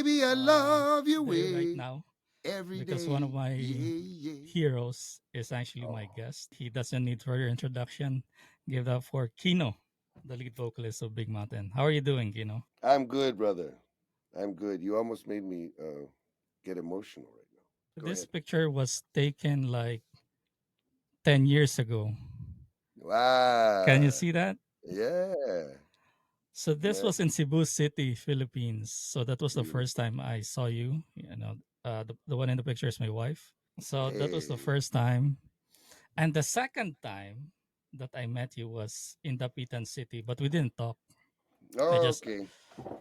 Baby, I love your there right way now every because one of day. my Yeah, yeah. heroes is actually my Oh, guest. He doesn't need further introduction. Give that for Quino, the lead vocalist of Big Mountain. How are you doing, Quino? I'm good, brother. I'm good. You almost made me get emotional right now. Go This ahead. picture was taken like 10 years ago. Can you Wow. see that? Yeah, So this man. was in Cebu City, Philippines. So that was the first Beautiful. time I saw you. The one in the picture is my wife. So that was the Hey. first time. And the second time that I met you was in Dapitan City, but we didn't talk. I Oh, just okay.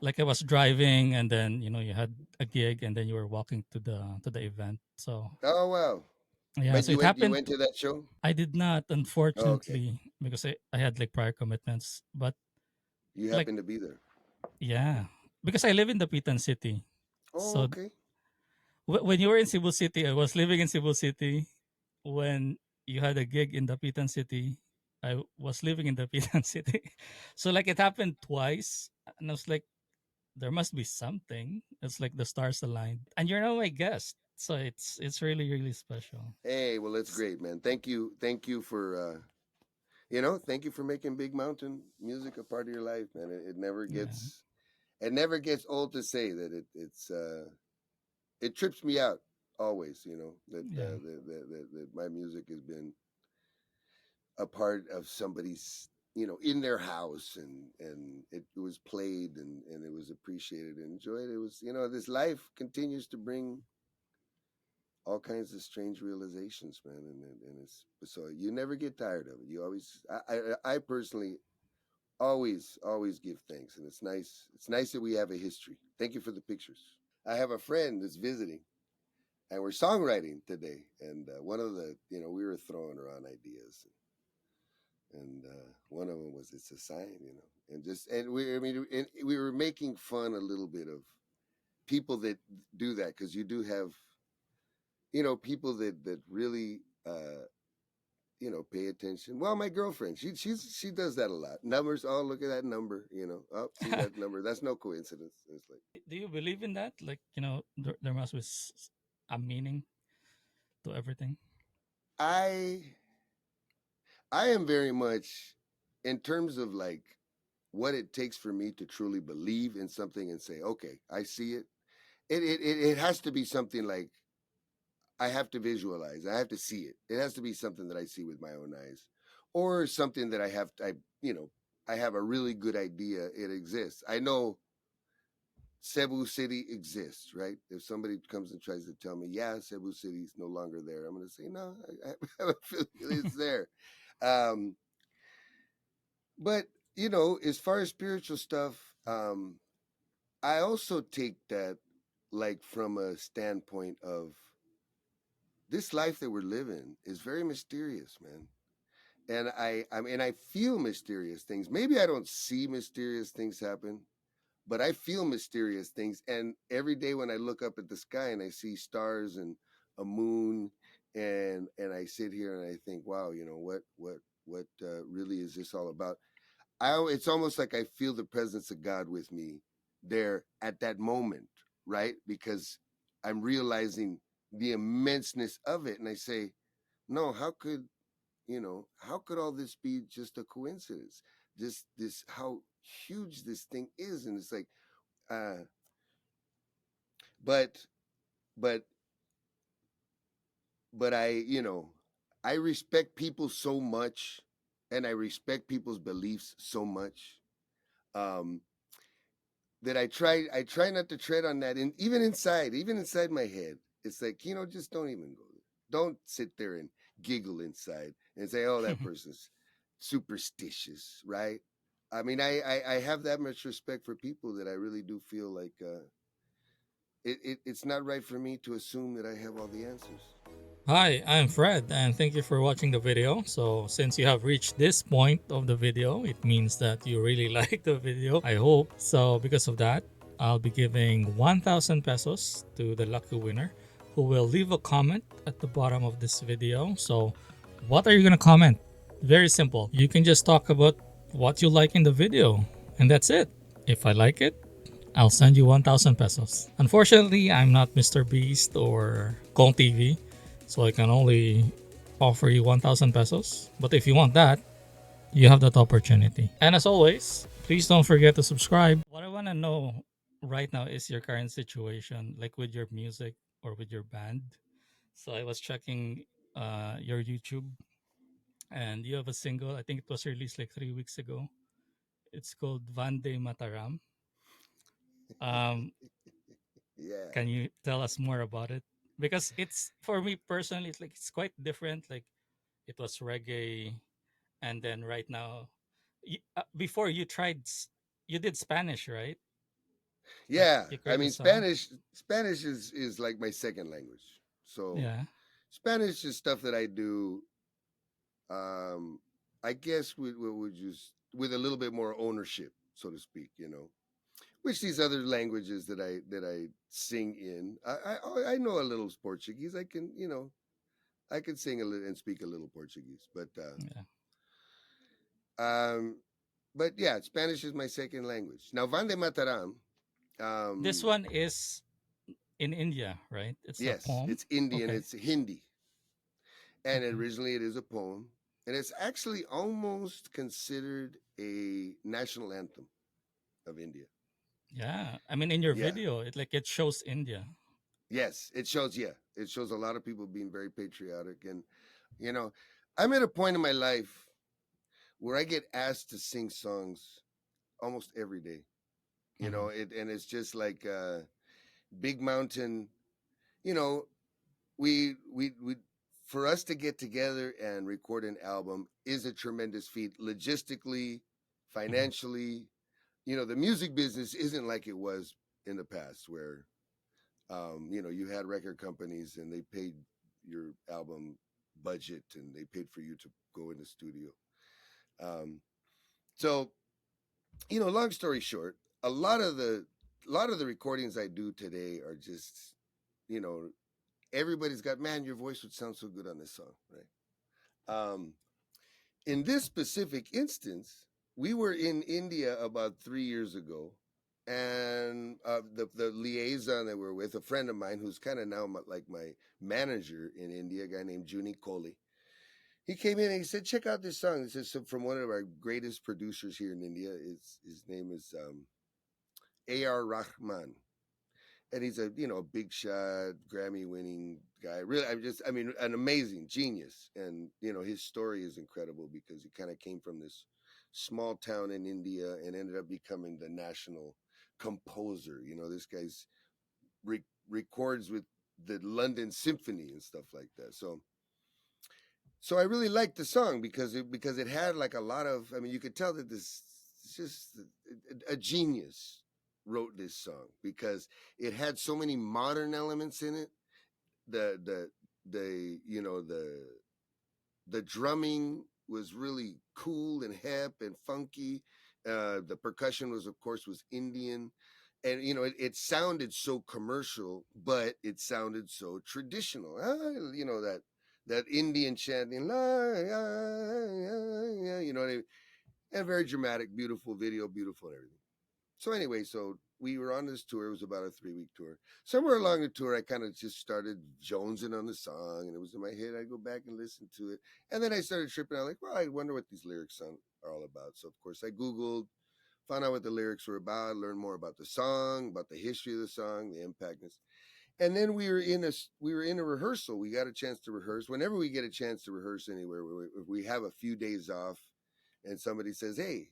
like I was driving and then you had a gig and then you were walking to the event. So Oh, wow. yeah, But so it you happened. went to that show? I did not, Oh, okay. unfortunately, because I had like prior commitments. But You like, happened to be there. yeah, because I live in the Pitan City. Oh, So okay. when you were in Cebu City, I was living in Cebu City. When you had a gig in the Pitan City, I was living in the Pitan City. So like it happened twice, and I was like, there must be something. It's like the stars aligned, and you're now my guest. So it's really really special. Hey, well, that's S- great, man. Thank you. Thank you for thank you for making Big Mountain music a part of your life, man. Yeah, It never gets old to say that it trips me out always, yeah. that my music has been a part of somebody's, in their house, and it was played, and it was appreciated and enjoyed. It was, this life continues to bring all kinds of strange realizations, man, and it's so you never get tired of it. You always, I personally always give thanks, and it's nice that we have a history. Thank you for the pictures. I have a friend that's visiting, and we're songwriting today, and one of the, we were throwing around ideas, and one of them was, it's a sign, and we were making fun a little bit of people that do that, because you do have, people that really pay attention. Well, my girlfriend, she does that a lot. Numbers. Oh, look at that number. Oh, see that number. That's no coincidence. It's like, Do you believe in that? Like there must be a meaning to everything. I I am very much, in terms of like what it takes for me to truly believe in something and say, okay, I see it. It has to be something like, I have to visualize. I have to see it. It has to be something that I see with my own eyes, or something that I have a really good idea it exists. I know Cebu City exists, right? If somebody comes and tries to tell me, yeah, Cebu City is no longer there, I'm going to say, no, I have a feeling it's there. Um, but, as far as spiritual stuff, I also take that like from a standpoint of, this life that we're living is very mysterious, man. And I feel mysterious things. Maybe I don't see mysterious things happen, but I feel mysterious things. And every day when I look up at the sky and I see stars and a moon, and I sit here and I think, wow, what really is this all about? It's almost like I feel the presence of God with me there at that moment, right? Because I'm realizing the immenseness of it, and I say, no, how could all this be just a coincidence? This how huge this thing is, and it's like, uh, but but but I respect people so much, and I respect people's beliefs so much, um, that I try not to tread on that, and even inside my head, it's like, just don't even go there. Don't sit there and giggle inside and say, oh, that person's superstitious, right? I mean, I have that much respect for people that I really do feel like, it's not right for me to assume that I have all the answers. Hi, I'm Fred, and thank you for watching the video. So, since you have reached this point of the video, it means that you really like the video, I hope. So, because of that, I'll be giving 1,000 pesos to the lucky winner who will leave a comment at the bottom of this video. So, what are you going to comment? Very simple. You can just talk about what you like in the video, and that's it. If I like it, I'll send you 1,000 pesos. Unfortunately, I'm not Mr. Beast or Kong TV, so I can only offer you 1,000 pesos. But if you want that, you have that opportunity. And as always, please don't forget to subscribe. What I want to know right now is your current situation, like with your music or with your band. So I was checking your YouTube, and you have a single. I think it was released like 3 weeks ago. It's called Vande Mataram. Um, Yeah. can you tell us more about it? Because it's for me personally, it's like it's quite different. Like it was reggae, and then right now, before you tried, you did Spanish, right? Like Yeah. you I create a mean, song. Spanish is like my second language. So Yeah. Spanish is stuff that I do. Um, I guess we just with a little bit more ownership, so to speak. Which these other languages that I sing in, I know a little Portuguese. I can sing a little and speak a little Portuguese, Yeah. um, but yeah, Spanish is my second language. Now, Vande Mataram, This um, one is in India, right? It's a yes, poem. it's Indian, Okay. it's Hindi, and Okay. originally it is a poem, and it's actually almost considered a national anthem of India. Yeah. I mean, in your Yeah, video, it shows India. yes, it shows. Yeah, it shows a lot of people being very patriotic, and you know, I'm at a point in my life where I get asked to sing songs almost every day. Hmm. And it's just like Big Mountain. You know, we for us to get together and record an album is a tremendous feat, logistically, Hmm. financially. The music business isn't like it was in the past, where you had record companies and they paid your album budget and they paid for you to go in the studio. Um, so long story short, a lot of the recordings I do today are just, you know, everybody's got, man, your voice would sound so good on this song, right? In this specific instance, we were in India about 3 years ago, and the liaison that we're with, a friend of mine who's kind of now like my manager in India, a guy named Juni Kohli. He came in and he said, "Check out this song." This is from one of our greatest producers here in India. His name is A.R. Rahman, and he's a big shot, Grammy winning guy. Really, I mean, an amazing genius. And his story is incredible because he kind of came from this small town in India and ended up becoming the national composer. This guy's records with the London Symphony and stuff like that. So I really liked the song because it had like a lot of. I mean, you could tell that this it's just a genius wrote this song because it had so many modern elements in it. The drumming was really cool and hip and funky. The percussion was Indian, and it sounded so commercial, but it sounded so traditional. That Indian chanting, what I mean? And very dramatic, beautiful video, beautiful and everything. So anyway, so we were on this tour. It was about a 3 week tour. Somewhere along the tour, I kind of just started jonesing on the song, and it was in my head. I go back and listen to it, and then I started tripping out. Like, well, I wonder what these are all about. So of course, I googled, found out what the lyrics were about, learned more about the song, about the history of the song, the impact. And then we were in a rehearsal. We got a chance to rehearse. Whenever we get a chance to rehearse anywhere, if we have a few days off, and somebody says, "Hey,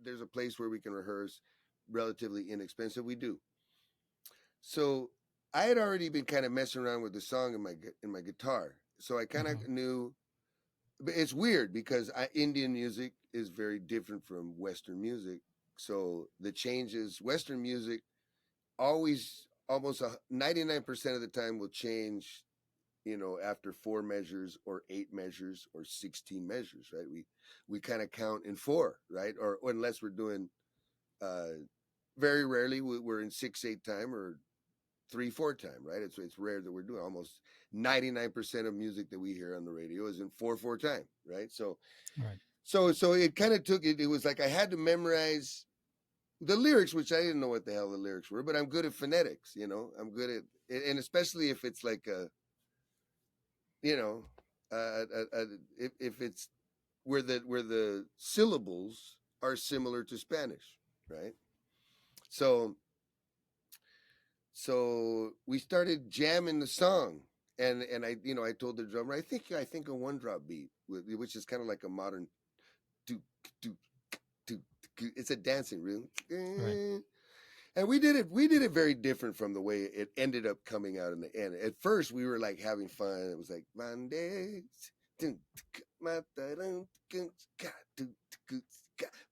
there's a place where we can rehearse, relatively inexpensive," we do. So I had already been kind of messing around with the song in my guitar, so I kind Hmm. of knew. But it's weird because Indian music is very different from Western music. So the changes, Western music always almost 99% of the time will change, after four measures or eight measures or 16 measures, right? We kind of count in four, right? Or unless we're doing, uh very rarely we're in 6/8 time or 3/4 time, right? It's rare that we're doing. Almost 99% of music that we hear on the radio is in 4/4 time, right? So Right. so so it kind of took it. It was like I had to memorize the lyrics, which I didn't know what the hell the lyrics were, but I'm good at phonetics. I'm good at, and especially if it's like a, you know, if it's where the syllables are similar to Spanish, right? So so we started jamming the song, and I told the drummer, I think a one drop beat, which is kind of like a modern do do do. It's a dancing rhythm, Right. and we did it very different from the way it ended up coming out in the end. At first, we were like having fun. It was like Vande Mataram,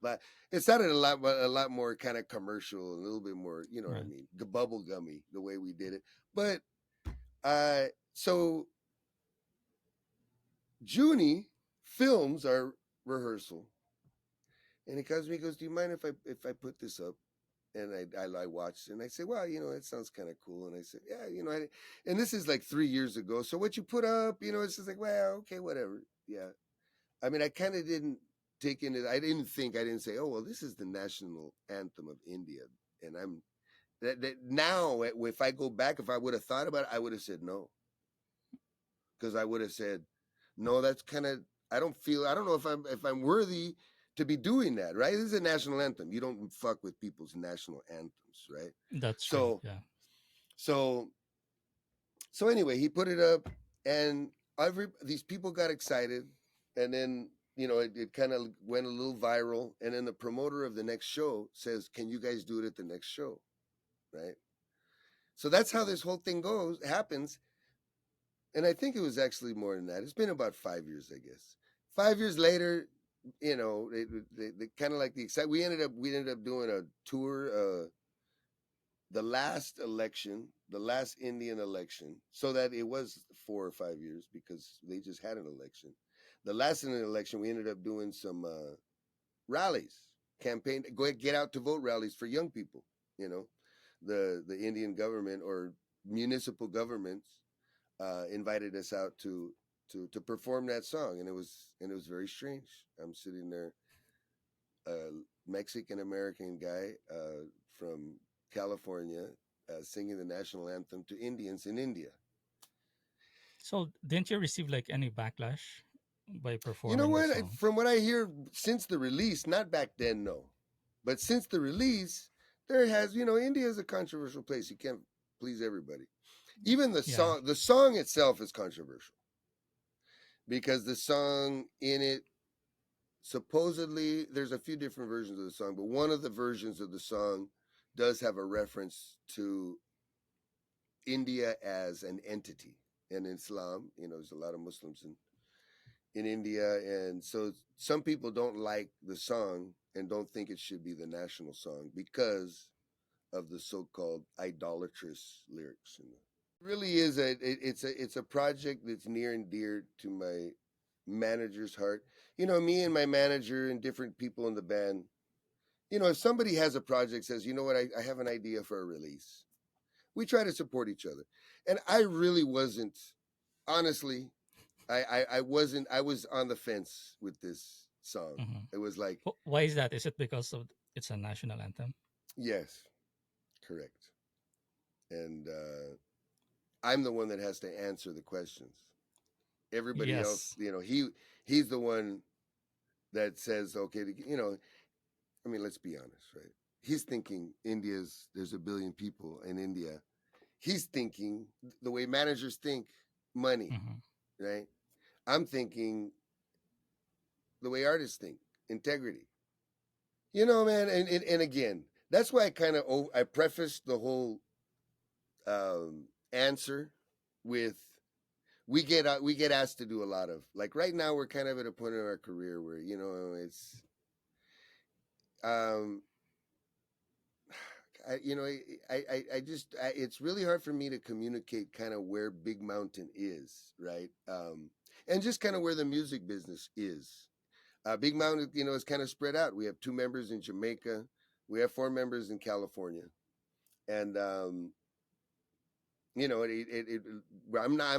but it sounded a lot more kind of commercial, a little bit more, you know what I Right. mean, bubble gummy the way we did it. But uh, so Junie films our rehearsal, and he comes to me, he goes, "Do you mind if I put this up?" And I watched it and I said, well, it sounds kind of cool. And I said, yeah, and this is like 3 years ago. So what you put up, it's just like, well, okay, whatever. Yeah. I mean, I kind of didn't take into, I didn't say, oh, well, this is the national anthem of India. And that now, if I go back, if I would have thought about it, I would have said no. Because I would have said, no, that's kind of, I don't know if I'm worthy to be doing that, right? This is a national anthem. You don't fuck with people's national anthems, right? That's true. So Yeah. so so anyway, he put it up, and these people got excited, and then it kind of went a little viral, and then the promoter of the next show says, "Can you guys do it at the next show?" Right? So that's how this whole thing happens, and I think it was actually more than that. It's been about 5 years, I guess. 5 years later, they kind of like the excitement. We ended up doing a tour. The last election, the last Indian election, so that it was 4 or 5 years because they just had an election. The last Indian election, we ended up doing some rallies, campaign, go get out to vote rallies for young people. You know, the Indian government or municipal governments invited us out to perform that song, and it was very strange. I'm sitting there, a Mexican American guy from California singing the national anthem to Indians in India. So didn't you receive like any backlash by You know performing the what? song? From what I hear, since the release, not back then, no, but since the release, India is a controversial place. You can't please everybody. Even Yeah. the song itself is controversial because the song in it, supposedly, there's a few different versions of the song, but one of the versions of the song does have a reference to India as an entity. And in Islam, there's a lot of Muslims in India. And so some people don't like the song and don't think it should be the national song because of the so-called idolatrous lyrics. And it really is it's a project that's near and dear to my manager's heart. Me and my manager and different people in the band, if somebody has a project, says, you know what, I have an idea for a release, we try to support each other. And I really wasn't, honestly, I wasn't, I was on the fence with this song. Hmm. It was like, Why is that? Is it because of it's a national anthem? yes, correct. And I'm the one that has to answer the questions. Everybody else, Yes. he's the one that says, okay, I mean, let's be honest, right? He's thinking there's a billion people in India. He's thinking the way managers think, money, Hmm. right? I'm thinking the way artists think, integrity. Man, and again, that's why I prefaced the whole answer with, we get asked to do a lot of, like, right now we're kind of at a point in our career where it's um I, you know I just it's really hard for me to communicate kind of where Big Mountain is, right? And just kind of where the music business is. Big Mountain, is kind of spread out. We have 2 members in Jamaica. We have 4 members in California, and I'm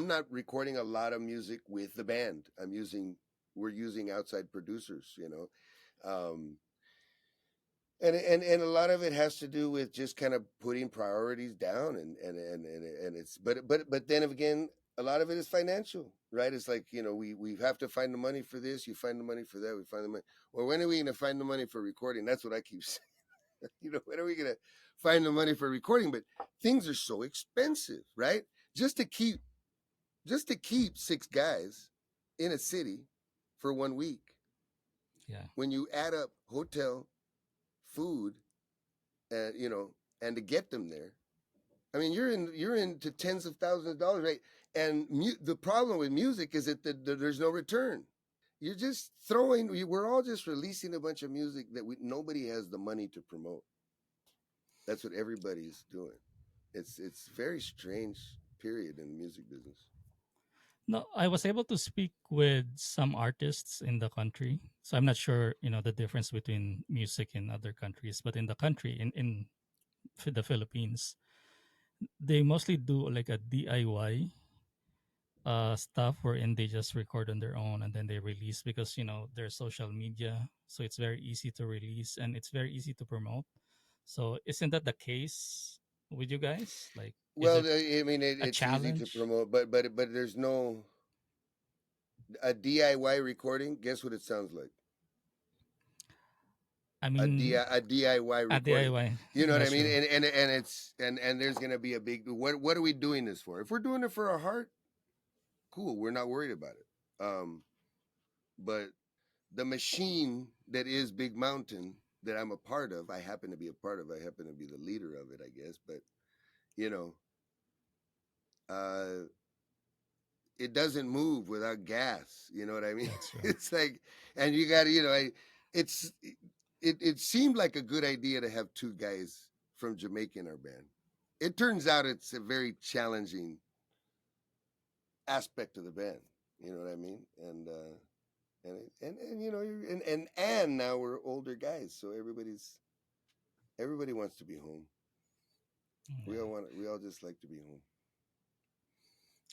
not recording a lot of music with the band. We're using outside producers. Um, And a lot of it has to do with just kind of putting priorities down, and it's but then again, a lot of it is financial, right? It's like, we have to find the money for this, you find the money for that, we find the money. Well, when are we going to find the money for recording? That's what I keep saying. When are we going to find the money for recording? But things are so expensive, right? just to keep just to keep six guys in a city for 1 week, Yeah. when you add up hotel, food, and and to get them there, I mean, you're into tens of thousands of dollars, right? And the problem with music is that there's no return. You're just we're all just releasing a bunch of music that nobody has the money to promote. That's what everybody's doing. It's very strange period in the music business. No, I was able to speak with some artists in the country. So I'm not sure, the difference between music in other countries, but in the country, in the Philippines, they mostly do like a DIY stuff wherein they just record on their own and then they release because there's social media, so it's very easy to release and it's very easy to promote. So isn't that the case with you guys? Like, is Well, it I mean, a it's easy to challenge? promote, but there's no a DIY recording. Guess what it sounds like? I A mean, DIY a recording. DIY. You know what Yeah, I mean? sure. And it's and there's gonna be a big what are we doing this for? If we're doing it for our heart, cool. We're not worried about it. But the machine that is Big Mountain, that I'm a part of, I happen to be a part of. I happen to be the leader of it, I guess. But you know, uh, it doesn't move without gas. You know what I mean? That's right. It's like, and you got to, it's it seemed like a good idea to have two guys from Jamaica in our band. It turns out it's a very challenging aspect of the band. You know what I mean? And and now we're older guys, so everybody wants to be home. Yeah. We all just like to be home.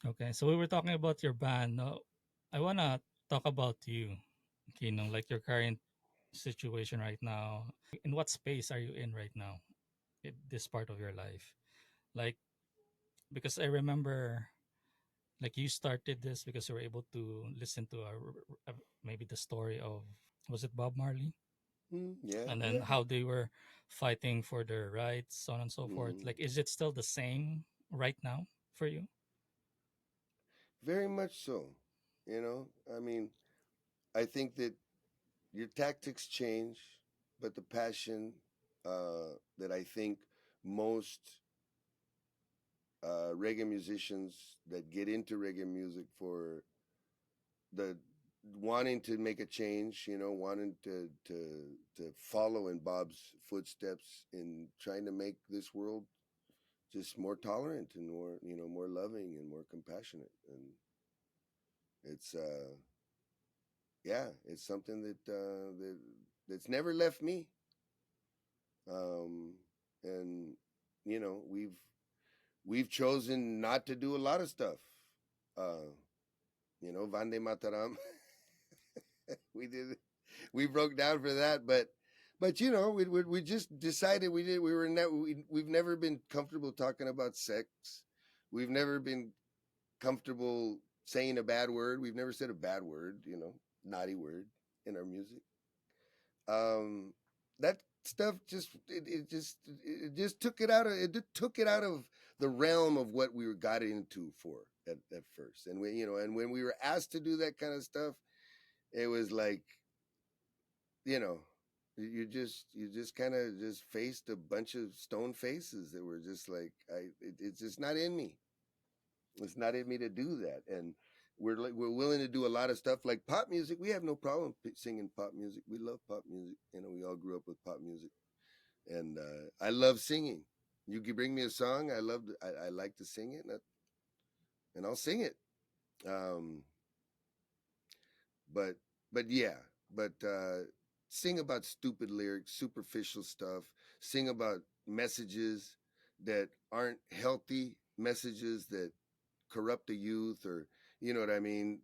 Okay, so we were talking about your band. Now, I wanna talk about you, Kino, like your current situation right now. In what space are you in right now, in this part of your life? Like, because I remember, like, you started this because you were able to listen to maybe the story of, was it Bob Marley, Yeah, and then yeah. how they were fighting for their rights, so on and so forth. Hmm. Like, is it still the same right now for you? Very much so. I mean, I think that your tactics change, but the passion that I think most reggae musicians that get into reggae music for the wanting to make a change, wanting to follow in Bob's footsteps in trying to make this world just more tolerant and more, more loving and more compassionate. And it's yeah, it's something that's never left me. Um, and we've chosen not to do a lot of stuff. Uh, Vande Mataram, we did, we broke down for that, but we just decided we were we've never been comfortable talking about sex. We've never been comfortable saying a bad word. We've never said a bad word, naughty word in our music. That stuff just took it out of the realm of what we were got into for at first. And and when we were asked to do that kind of stuff, it was like, you know you just kind of just faced a bunch of stone faces that were just like, it's just not in me. It's not in me to do that. And we're willing to do a lot of stuff like pop music. We have no problem singing pop music. We love pop music. We all grew up with pop music, and I love singing. You can bring me a song, I like to sing it, and I'll sing it. Um, but but yeah, but sing about stupid lyrics, superficial stuff. Sing about messages that aren't healthy, messages that corrupt the youth, or you know what I mean.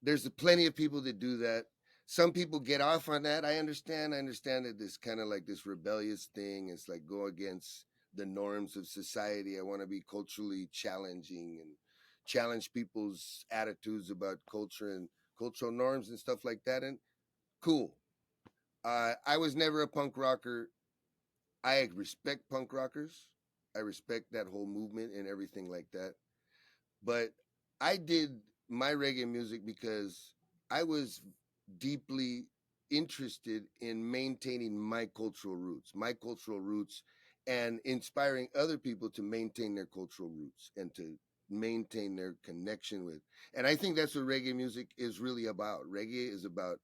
There's plenty of people that do that. some people get off on that. I understand that this kind of like this rebellious thing. It's like go against the norms of society. I want to be culturally challenging and challenge people's attitudes about culture and cultural norms and stuff like that. And cool. I was never a punk rocker. I respect punk rockers. I respect that whole movement and everything like that. But I did my reggae music because I was deeply interested in maintaining my cultural roots, and inspiring other people to maintain their cultural roots and to maintain their connection with. And I think that's what reggae music is really about. Reggae is about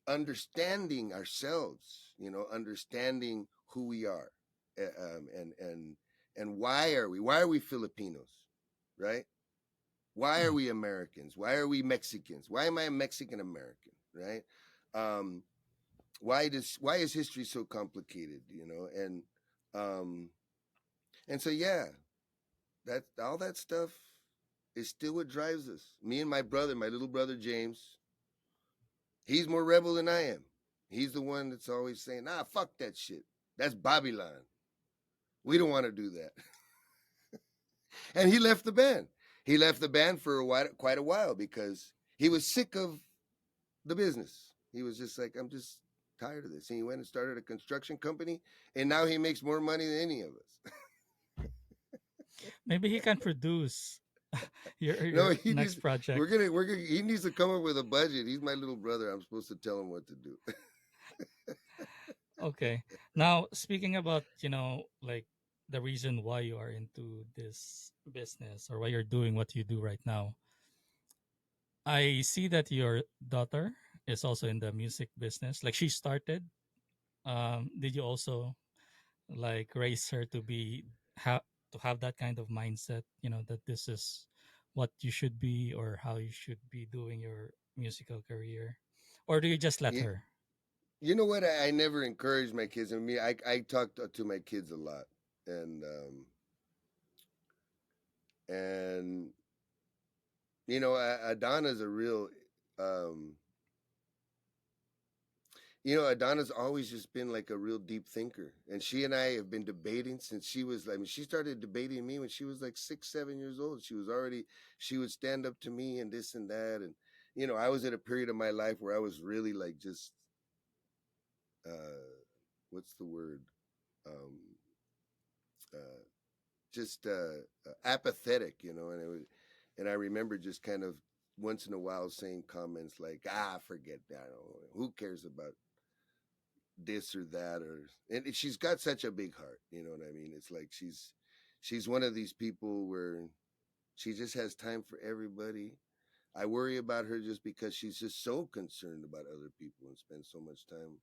understanding ourselves, understanding who we are, and why are we Filipinos, right? Why are Mm. we Americans? Why are we Mexicans? Why am I a Mexican American? Right? Um, why is history so complicated? Um, and so yeah, that all that stuff is still what drives us. Me and my brother, my little brother James, he's more rebel than I am. He's the one that's always saying, "Ah, fuck that shit. That's Babylon. We don't want to do that." And he left the band. He left the band for quite a while because he was sick of the business. He was just like, I'm just tired of this. And he went and started a construction company, and now he makes more money than any of us. Maybe he can produce No, your next project. he needs to come up with a budget. He's my little brother. I'm supposed to tell him what to do. Okay. Now, speaking about, like the reason why you are into this business or why you're doing what you do right now, I see that your daughter is also in the music business. Like she started. Did you also like raise her to be to have that kind of mindset? That this is what you should be or how you should be doing your musical career, or do you just let you, her? you know what? I never encourage my kids. I mean, I talk to my kids a lot, and Adana's a real um, Adana's always just been like a real deep thinker. And she and I have been debating since she started debating me when she was like 6, 7 years old. She would stand up to me and this and that. And, I was at a period of my life where I was really like just, uh, what's the word? Um, uh, just apathetic, and I remember just kind of once in a while saying comments like, forget that. Who cares about this or that, and she's got such a big heart, you know what I mean? It's like she's one of these people where she just has time for everybody. I worry about her just because she's just so concerned about other people and spends so much time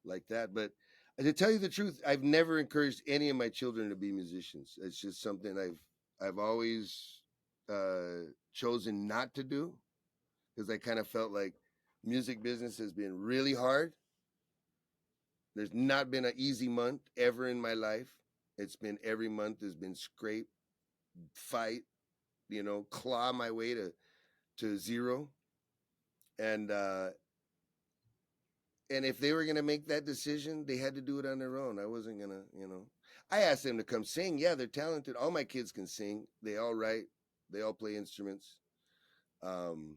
like that. But to tell you the truth, I've never encouraged any of my children to be musicians. It's just something I've always chosen not to do, because I kind of felt like music business has been really hard. There's not been an easy month ever in my life. It's been every month has been scrape, fight, claw my way to zero. And and if they were gonna make that decision, they had to do it on their own. I wasn't gonna. I asked them to come sing. Yeah, they're talented. All my kids can sing. They all write. They all play instruments. Um,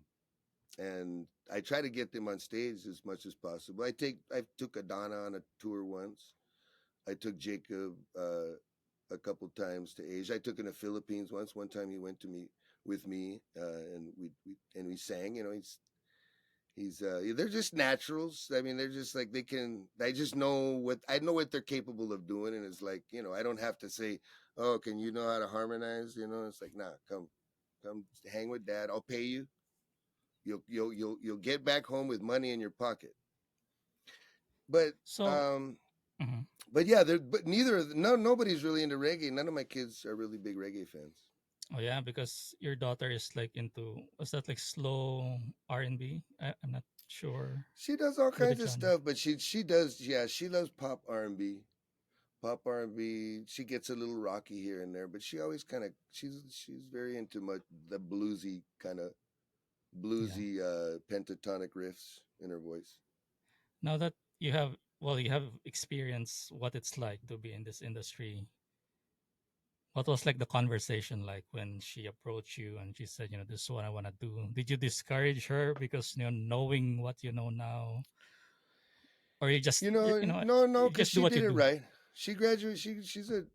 and I try to get them on stage as much as possible. I took Adana on a tour once. I took Jacob a couple times to Asia. I took him to the Philippines once. One time he went to me with me, and we sang. They're just naturals. I mean, they're just like they can. I know what they're capable of doing, and it's like I don't have to say, oh, can you know how to harmonize? It's like nah, come hang with dad. I'll pay you. You'll get back home with money in your pocket. But So, um, mhm. but yeah, but nobody's really into reggae. None of my kids are really big reggae fans. Oh yeah, because your daughter is like into, was that like slow R&B? I'm not sure She does all with the kinds of genre. stuff, but she does, yeah, she loves pop R&B. Pop R&B. She gets a little rocky here and there, but she always kind of she's very into the bluesy kind of Yeah. bluesy pentatonic riffs. in her voice. Now that you have, well, you have experienced what it's like to be in this industry. What was like the conversation like when she approached you and she said, this is what I want to do? Did you discourage her because knowing what you know now, or you just No, no, you because just do she what you did it do? right. She graduated.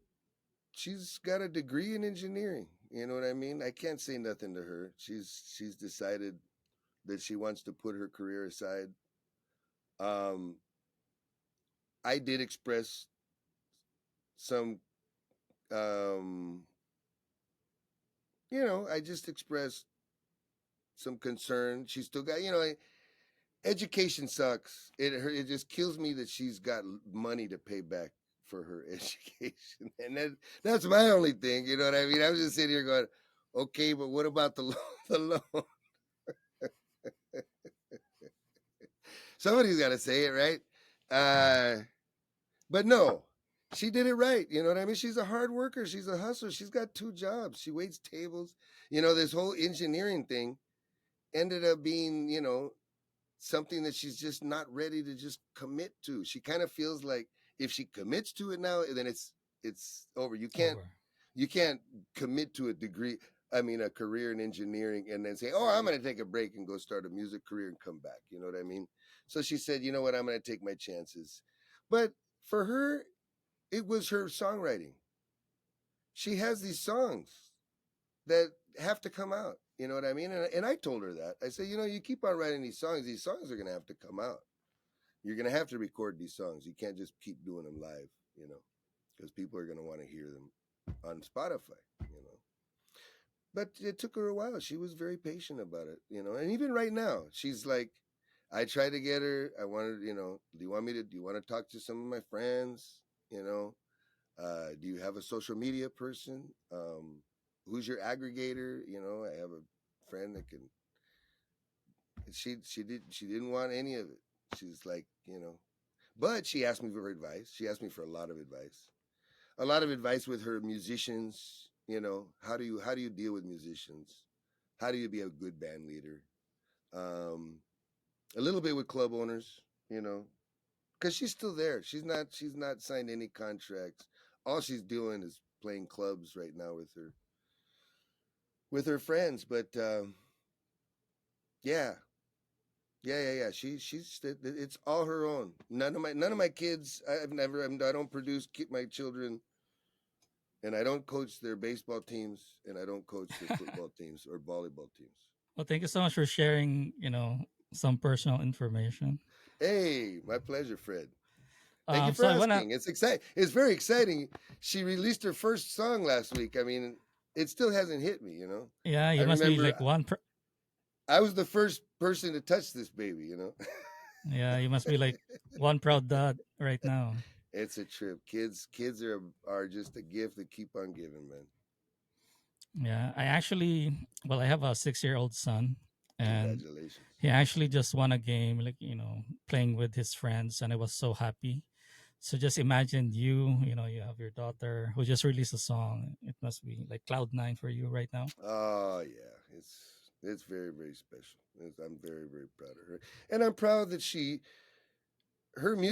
She's got a degree in engineering. You know what I mean? I can't say nothing to her. She's decided that she wants to put her career aside. Um, I did express some, um, I just expressed some concern. She's still got, education sucks. It just kills me that she's got money to pay back for her education, and that's my only thing. You know what I mean? I'm just sitting here going, okay, but what about the loan? The loan? Somebody's got to say it, right? Yeah. But no, she did it right. You know what I mean? She's a hard worker. She's a hustler. She's got two jobs. She waits tables. This whole engineering thing ended up being, something that she's just not ready to just commit to. She kind of feels like if she commits to it now, then it's over. You can't Over. you can't commit to a degree. I mean, a career in engineering and then say, "Oh, I'm going to take a break and go start a music career and come back." You know what I mean? So she said, "You know what? I'm going to take my chances." But for her, it was her songwriting. She has these songs that have to come out. You know what I mean? And I told her that. I said, you keep on writing these songs are going to have to come out. You're going to have to record these songs. You can't just keep doing them live, because people are going to want to hear them on Spotify. But it took her a while. She was very patient about it. And even right now, she's like, I tried to get her. I wanted, do you want to talk to some of my friends? You know, do you have a social media person? Who's your aggregator? I have a friend that can. She didn't want any of it. She's like, but she asked me for advice. She asked me for a lot of advice with her musicians. How do you deal with musicians? How do you be a good band leader? Um, a little bit with club owners. You know, because she's still there. She's not signed any contracts. All she's doing is playing clubs right now with her friends. But yeah, yeah. It's all her own. None of my kids. I don't produce my children, and I don't coach their baseball teams, and I don't coach their football teams or volleyball teams. Well, thank you so much for sharing, some personal information. Hey, my pleasure, Fred. Thank you for So I wanna, asking. It's exciting. It's very exciting. She released her first song last week. I mean, it still hasn't hit me. yeah, I you must be remember like I was the first person to touch this baby. yeah, you must be like one proud dad right now. It's a trip. Kids are just a gift that keep on giving, man. Yeah, I have a 6-year-old son, and Congratulations. he actually just won a game, like, playing with his friends, and I was so happy. So just imagine you have your daughter who just released a song. It must be like cloud nine for you right now. Oh yeah, it's very very special. I'm very very proud of her, and I'm proud that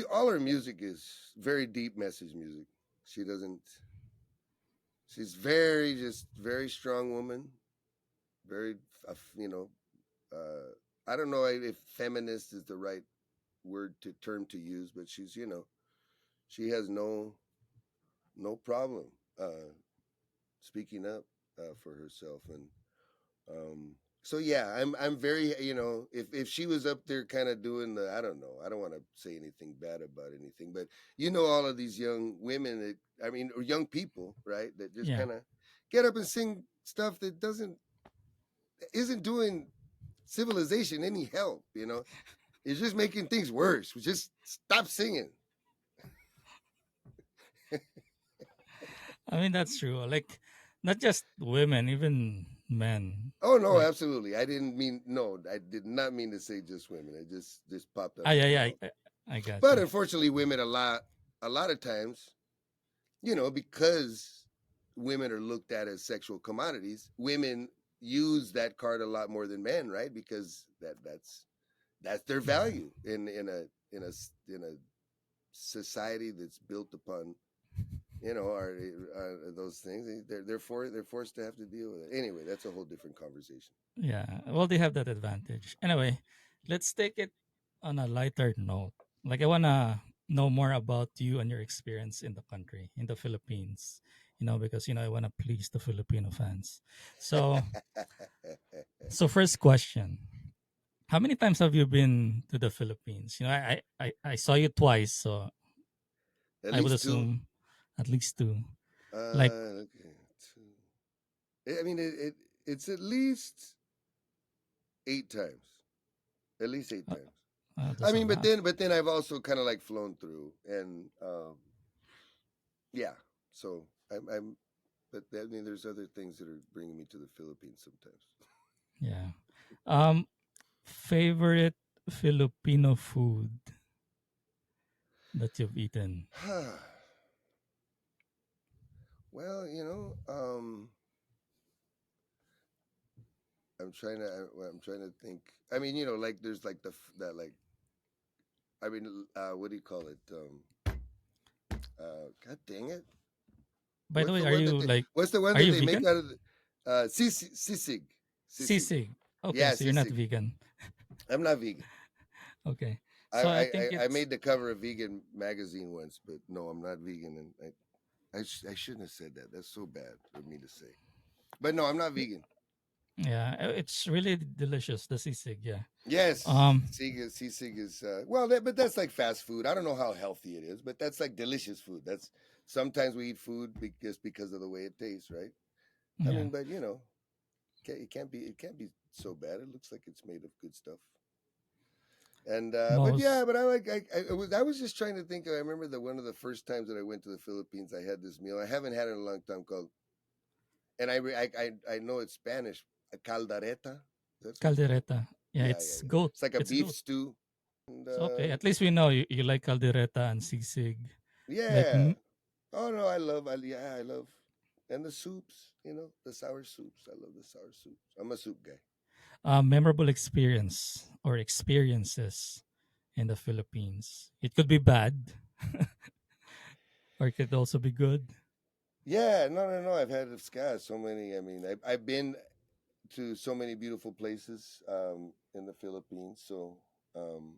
all her music is very deep message music. She doesn't. She's very just very strong woman. Very, uh, you know, I don't know if feminist is the right term to use, but she has no problem speaking up for herself, and um, so yeah, I'm very if she was up there kind of doing the I don't know, I don't want to say anything bad about anything, but all of these young women that or young people, right, that just Yeah. kind of get up and sing stuff that doesn't isn't doing civilization any help. It's just making things worse. We just stop singing. I mean, that's true. Like, not just women, even men. Oh no, Like, absolutely. I did not mean to say just women. It just popped out ah, of yeah, my yeah, mouth. I got But you. unfortunately, women a lot of times, because women are looked at as sexual commodities, women use that card a lot more than men, right? Because that's their Yeah. value in a society that's built upon those things. They're forced to have to deal with it. Anyway, that's a whole different conversation. Yeah. Well, they have that advantage. Anyway, let's take it on a lighter note. Like, I want to know more about you and your experience in the country, in the Philippines, because, I want to please the Filipino fans. So, first question. How many times have you been to the Philippines? I saw you twice, so At I would least two. assume at least two. Like, Okay, two. I mean, it's at least 8 times. At least eight uh, times. I that's a mean, lot. but then I've also kind of like flown through, and yeah. So I'm but I mean, there's other things that are bringing me to the Philippines sometimes. Yeah. Um, Favorite Filipino food that you've eaten? Well, I'm trying to think. I mean, like there's like that like I mean, what do you call it? God dang it! By the What's way, the one that What's the one are that you they make vegan? out of sisig? Sisig. Sisig. Okay, Yeah, so you're not sisig. vegan. I'm not vegan. Okay. I, So I I think I it's made the cover of vegan magazine once, but no, I'm not vegan, and I shouldn't have said that. That's so bad for me to say. But no, I'm not vegan. yeah, it's really delicious, the sisig, yeah. Yes, Um sisig is but that's like fast food. I don't know how healthy it is, but that's like delicious food. That's sometimes we eat food because of the way it tastes, right? I yeah. mean, but it can't be so bad. It looks like it's made of good stuff. And but yeah, Most but I was just trying to think. I remember that one of the first times that I went to the Philippines, I had this meal. I haven't had it in a long time called, and I know it's Spanish, a caldareta. That's what it's called. caldereta. Yeah, Yeah, yeah, it's yeah. goat. It's like a It's beef goat. stew, and So okay, at least we know you like caldereta and sisig. Like yeah. Oh no, I love, and the soups. The sour soups. I love the sour soups. I'm a soup guy. memorable experience or experiences in the Philippines. It could be bad or it could also be good. Yeah, no, no, no. I've had so many. I mean, I've been to so many beautiful places in the Philippines. So, um,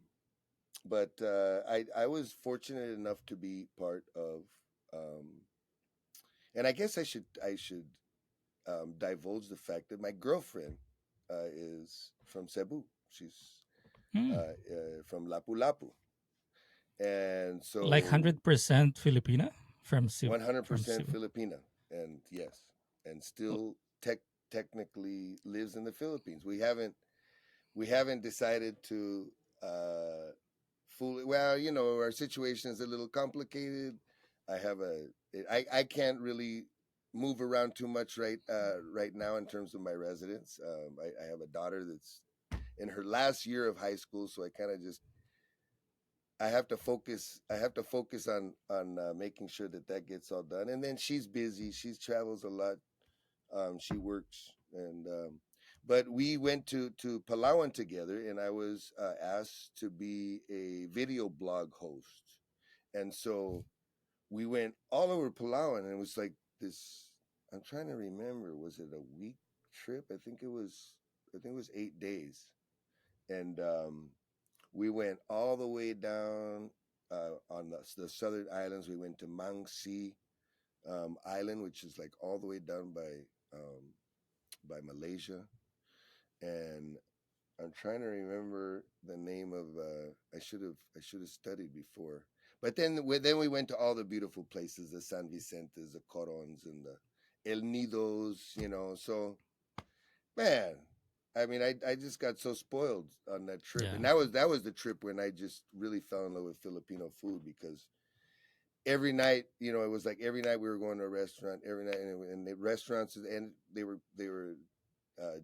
but I was fortunate enough to be part of, um, and I guess I should divulge the fact that my girlfriend is from Cebu. She's Hmm. from Lapu Lapu, and Like so 100% Filipina from 100% Cebu. Filipina, and yes, and Oh, still technically lives in the Philippines. We haven't decided to fully. Well, our situation is a little complicated. I have a I can't really move around too much right now in terms of my residence. I have a daughter that's in her last year of high school, so I kind of just I have to focus on making sure that gets all done. And then she's busy. She travels a lot. She works, and but we went to Palawan together, and I was asked to be a video blog host, and so we went all over Palawan, and it was like this. I'm trying to remember. Was it a week trip? I think it was 8 days, and we went all the way down on the southern islands. We went to Mangsi Island, which is like all the way down by Malaysia, and I'm trying to remember the name of. I should have studied before, but then we went to all the beautiful places, the San Vicentes, the Corons, and the El Nidos. So man, I mean, I just got so spoiled on that trip, and yeah. that was the trip when I just really fell in love with Filipino food because every night, it was like every night we were going to a restaurant every night, and the restaurants and they were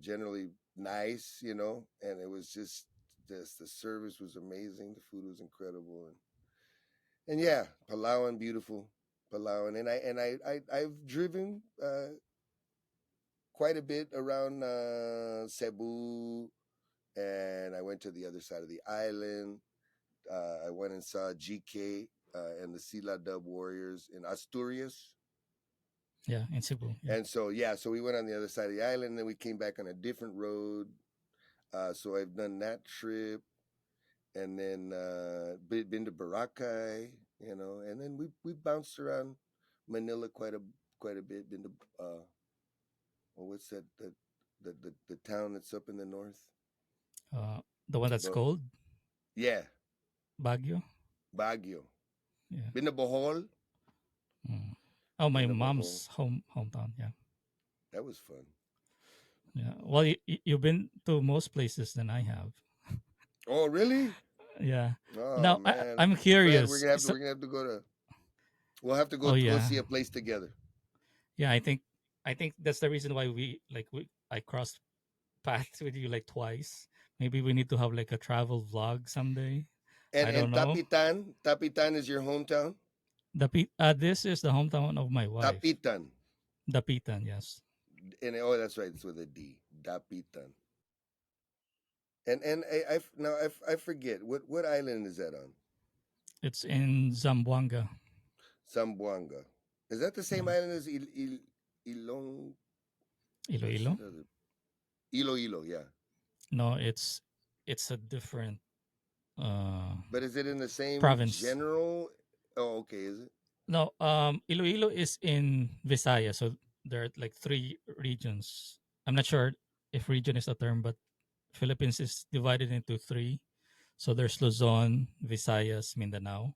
generally nice, and it was just the service was amazing, the food was incredible, and yeah, Palawan, beautiful Palawan, I've driven quite a bit around Cebu and I went to the other side of the island. I went and saw GK and the Sila Dub Warriors in Asturias. Yeah, in Cebu. Yeah. And so, yeah, so we went on the other side of the island, and then we came back on a different road. So I've done that trip, and then been to Boracay, and then we bounced around Manila quite a bit. Been to well, what's the town that's up in the north? Uh, the one that's But cold, yeah, Baguio. Baguio. Yeah. Been to Bohol. Mm. Oh, my Been to Bohol. mom's hometown. Yeah. That was fun. Yeah. Well, you've been to most places than I have. Oh, really? Yeah. Oh Now man, I'm Fred, curious. So, we're gonna have to go to. We'll have to oh go yeah, see a place together. yeah. I think that's the reason why I crossed paths with you like twice. Maybe we need to have like a travel vlog someday. I don't And know. Tapitan is your hometown. This is the hometown of my wife. Tapitan, Dapitan, yes. and oh, that's right, it's with a D. Dapitan. And now I forget what island is that on? It's in Zamboanga. Zamboanga. Is that the same Yeah. island as Ilong? What's Iloilo? that other? Iloilo, yeah. No, it's a different uh But is it in the same province. general? Oh, okay. Is it? No, Iloilo is in Visayas, so there are like three regions. I'm not sure if region is the term, but Philippines is divided into three. So there's Luzon, Visayas, Mindanao.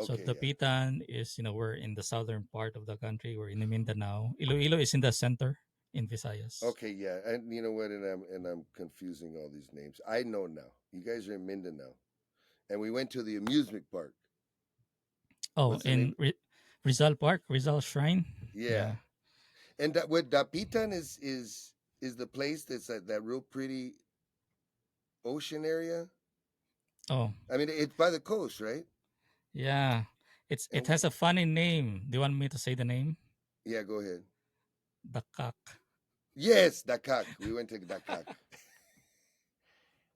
So Okay, yeah. Dapitan is, we're in the southern part of the country. We're in the Mindanao. Iloilo is in the center in Visayas. Okay, yeah. And you know what? And I'm confusing all these names. I know now. You guys are in Mindanao, and we went to the amusement park. Oh, What's the in name? Rizal Park, Rizal Shrine. Yeah. Yeah. And that what Dapitan is the place that's that real pretty ocean area. Oh, I mean, it's by the coast, right? yeah. It And has a funny name. Do you want me to say the name? yeah, go ahead. Dakak. Yes, Dakak. We went to Dakak.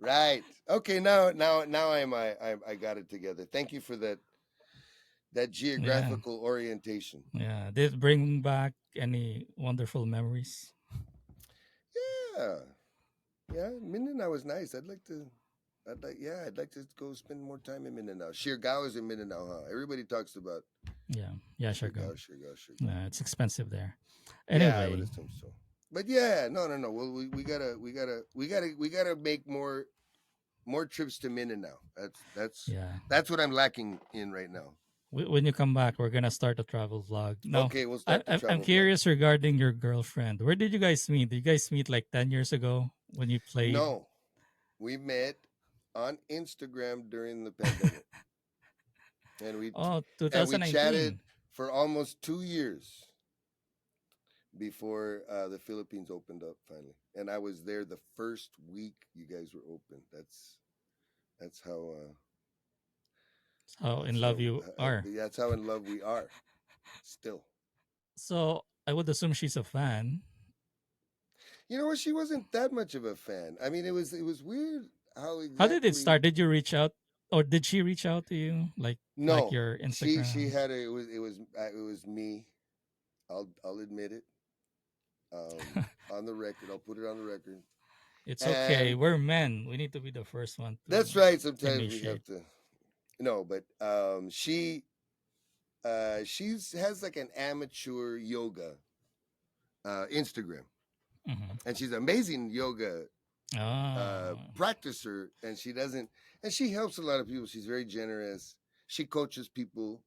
Right. Okay. Now I got it together. Thank you for that Yeah. geographical orientation. Yeah. Did it bring back any wonderful memories? Yeah. Yeah. Mindanao was nice. I'd like to go spend more time in Mindanao. Siargao is in Mindanao, huh? Everybody talks about Yeah. Yeah, sure go. Siargao. Yeah, it's expensive there. Yeah, I would Anyway, assume so. But yeah, no. Well, we gotta make more trips to Mindanao. yeah. That's what I'm lacking in right now. When you come back, we're gonna start a travel vlog. Now, Okay, we'll I, start the I I'm travel vlog. curious regarding your girlfriend. Where did you guys meet? Did you guys meet like 10 years ago when you played? No, we met on Instagram during the pandemic, and Oh, we chatted 2019. for almost 2 years before the Philippines opened up finally. And I was there the first week you guys were open. That's how How in love you are. that's how in love we are still. So I would assume she's a fan. You know what? She wasn't that much of a fan. I mean, it was weird how How did it exactly. start? Did you reach out, or did she reach out to you, like No, your she Instagram? had it was me. I'll admit it. On the record, I'll put it on the record. It's okay. And We're men. We need to be the first one that's to right. Sometimes we initiate. have to. No, but she's has like an amateur yoga Instagram, Hmm. and she's an amazing yoga Oh, practicer, and she helps a lot of people. She's very generous. She coaches people,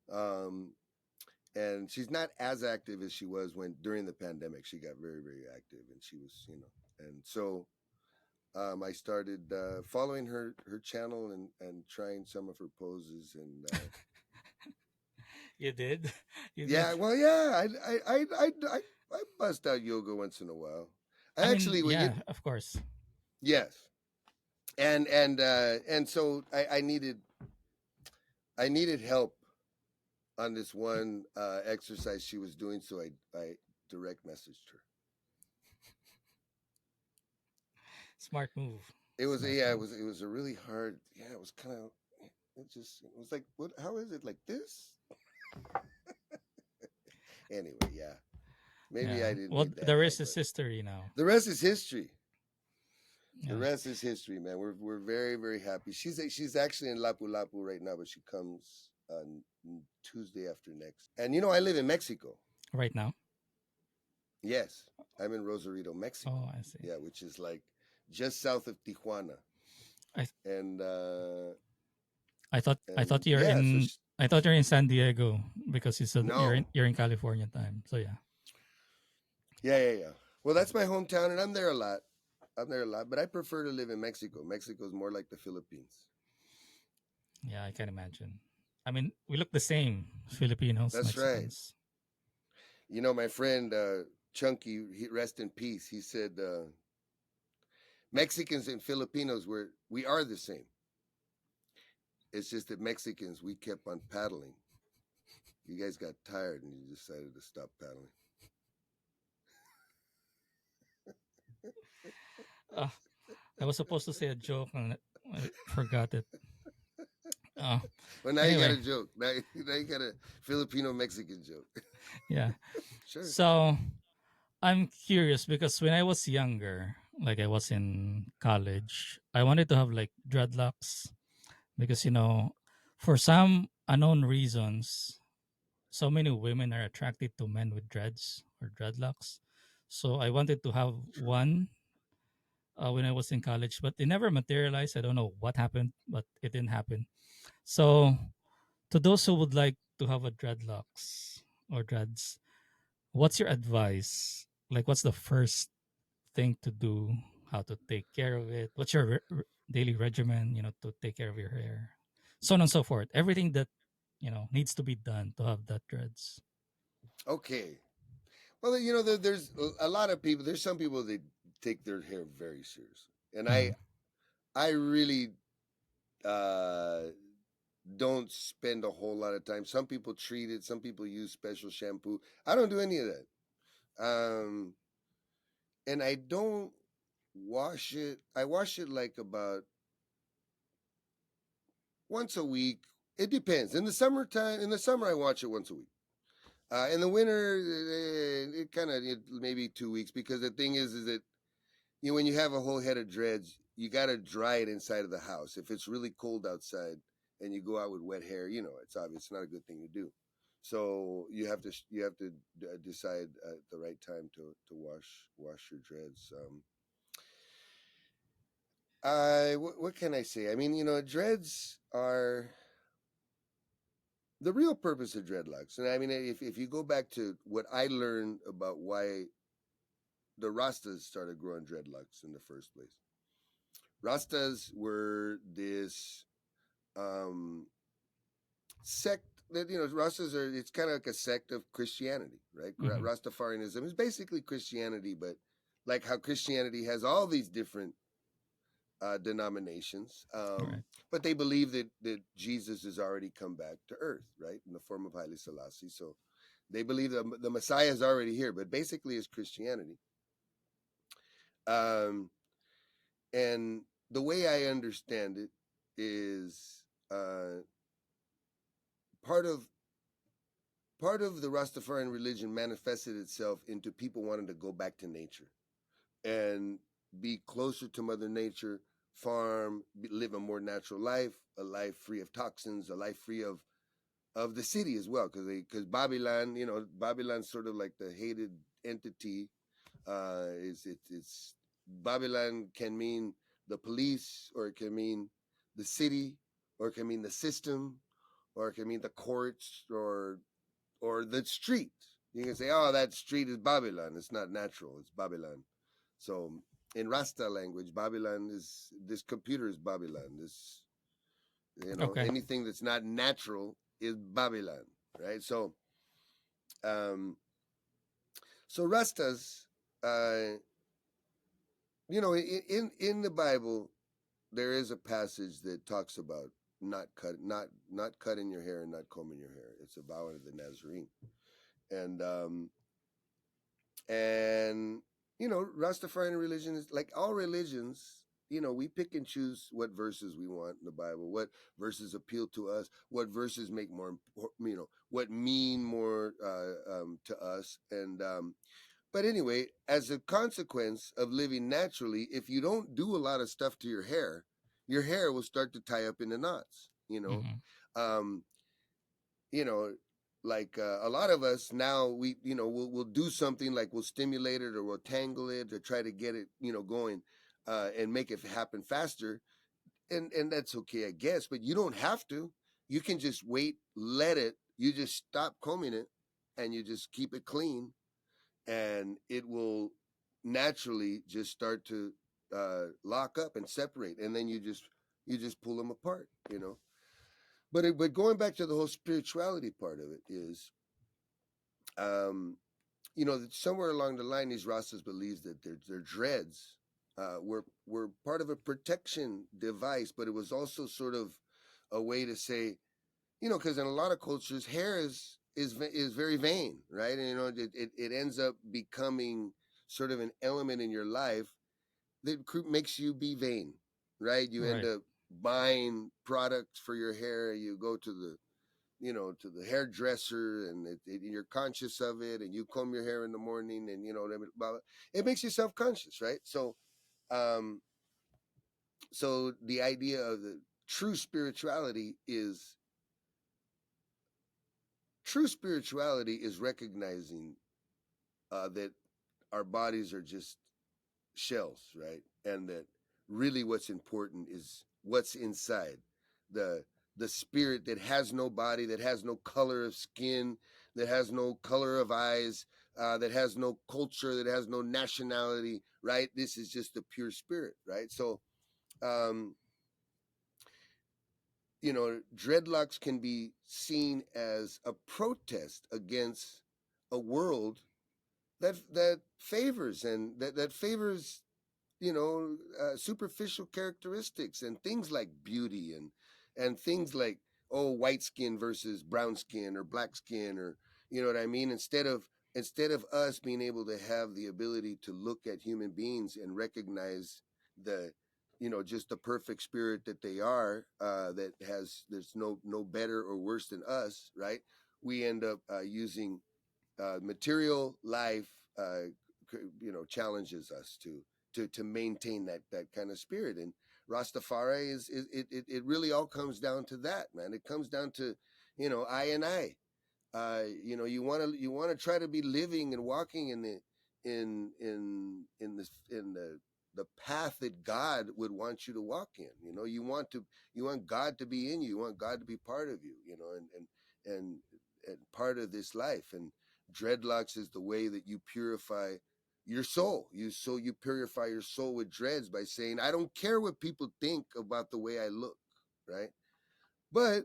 um, and she's not as active as she was when during the pandemic. She got very very active, and she was and so I started following her channel and trying some of her poses and you did. You did. yeah, well, yeah, I bust out yoga once in a while. I I mean, actually, well, yeah, of course. yes, and so I needed help on this one exercise she was doing, so I direct messaged her. Smart move. It It's was not yeah, bad. it was a really hard. Yeah, it was kind of. It was like, what? How is it like this? Anyway, yeah, maybe Yeah. I didn't Well, need that the help, rest is but history now. the rest is history. The Yeah. rest is history, man. We're very very happy. She's actually in Lapu Lapu right now, but she comes on Tuesday after next. And you know, I live in Mexico. Right now. Yes, I'm in Rosarito, Mexico. Oh, I see. Yeah, which is like just south of Tijuana. I And I thought you're yeah, so in I thought you're in San Diego because you said no, you're in California time. So yeah. yeah. Well, that's my hometown, and I'm there a lot. I'm there a lot, but I prefer to live in Mexico. Mexico's more like the Philippines. Yeah, I can imagine. I mean, we look the same, Filipinos, That's right. Mexicans. You know, my friend Chunky, rest in peace. He said Mexicans and Filipinos we are the same. It's just that Mexicans we kept on paddling. You guys got tired and you decided to stop paddling. Uh, I was supposed to say a joke and I forgot it. Uh, Well, now you got anyway, a joke. Now you got a Filipino Mexican joke. yeah. Sure. So I'm curious because when I was younger, like I was in college, I wanted to have like dreadlocks because for some unknown reasons, so many women are attracted to men with dreads or dreadlocks. So I wanted to have True. one when I was in college, but it never materialized. I don't know what happened, but it didn't happen. So to those who would like to have a dreadlocks or dreads, what's your advice? Like, what's the first thing to do? How to take care of it? What's your daily regimen? To take care of your hair, so on and so forth. Everything that needs to be done to have that dreads. Okay. Well, there's a lot of people. There's some people that take their hair very seriously, and Mm-hmm. I really uh, don't spend a whole lot of time. Some people treat it. Some people use special shampoo. I don't do any of that. And I don't wash it. I wash it like about once a week. It depends. In the summertime, in the summer, I wash it once a week. In the winter, it kind of maybe 2 weeks because the thing is that when you have a whole head of dreads, you got to dry it inside of the house. If it's really cold outside and you go out with wet hair, it's obvious it's not a good thing to do. So you have to decide at the right time to wash your dreads. I what can I say? I mean, dreads are the real purpose of dreadlocks. And I mean, if you go back to what I learned about why the Rastas started growing dreadlocks in the first place, Rastas were this um, sect that Rastas are. It's kind of like a sect of Christianity, right? Mm-hmm. Rastafarianism is basically Christianity, but like how Christianity has all these different denominations, Right. but they believe that Jesus has already come back to Earth, right, in the form of Haile Selassie. So they believe the Messiah is already here, but basically it's Christianity. Um, and the way I understand it is part of part of the Rastafarian religion manifested itself into people wanting to go back to nature and be closer to Mother Nature, farm, live a more natural life, a life free of toxins, a life free of the city as well, because Babylon, Babylon's sort of like the hated entity. It's Babylon can mean the police, or it can mean the city, or it can mean the system, or it can mean the courts, or the street. You can say, "Oh, that street is Babylon. It's not natural. It's Babylon." So in Rasta language, Babylon is this computer is Babylon. This Okay. anything that's not natural is Babylon, right? Um, so Rastas, uh, in the Bible, there is a passage that talks about not cutting your hair and not combing your hair. It's a vow of the Nazarene, and and Rastafarian religion is like all religions. we pick and choose what verses we want in the Bible, what verses appeal to us, what verses make more, what mean more to us. And but anyway, as a consequence of living naturally, if you don't do a lot of stuff to your hair will start to tie up into knots. Hmm. Um, you know, like a lot of us now, we'll do something like we'll stimulate it or we'll tangle it to try to get it, going, and make it happen faster. And that's okay, I guess, but you don't have to. You can just wait, let it. You just stop combing it, and you just keep it clean, and it will naturally just start to lock up and separate, and then you just pull them apart. But going back to the whole spirituality part of it is, um, that somewhere along the line, these Rastas believes that their dreads were part of a protection device, but it was also sort of a way to say, because in a lot of cultures, hair is very vain, right? And it ends up becoming sort of an element in your life that makes you be vain, right? You end Right. up buying products for your hair. You go to the hairdresser, and you're conscious of it, and you comb your hair in the morning, and blah, blah. It makes you self-conscious, right? Um so the idea of the true spirituality is true spirituality is recognizing that our bodies are just shells, right? And that really what's important is what's inside, the the spirit that has no body, that has no color of skin, that has no color of eyes, that has no culture, that has no nationality, right? This is just the pure spirit, right? So, um, dreadlocks can be seen as a protest against a world that favors and that favors superficial characteristics and things like beauty and things like, oh, white skin versus brown skin or black skin, or you know what I mean. Instead of us being able to have the ability to look at human beings and recognize the just the perfect spirit that they are, that has there's no better or worse than us, right? We end up using material life, uh, challenges us to maintain that kind of spirit. And Rastafari is it really all comes down to that, man. It comes down to I and I. You want to try to be living and walking in the path that God would want you to walk in. You want God to be in you. You want God to be part of you. And and part of this life. And dreadlocks is the way that you purify your soul. You purify your soul with dreads by saying, I don't care what people think about the way I look, right? But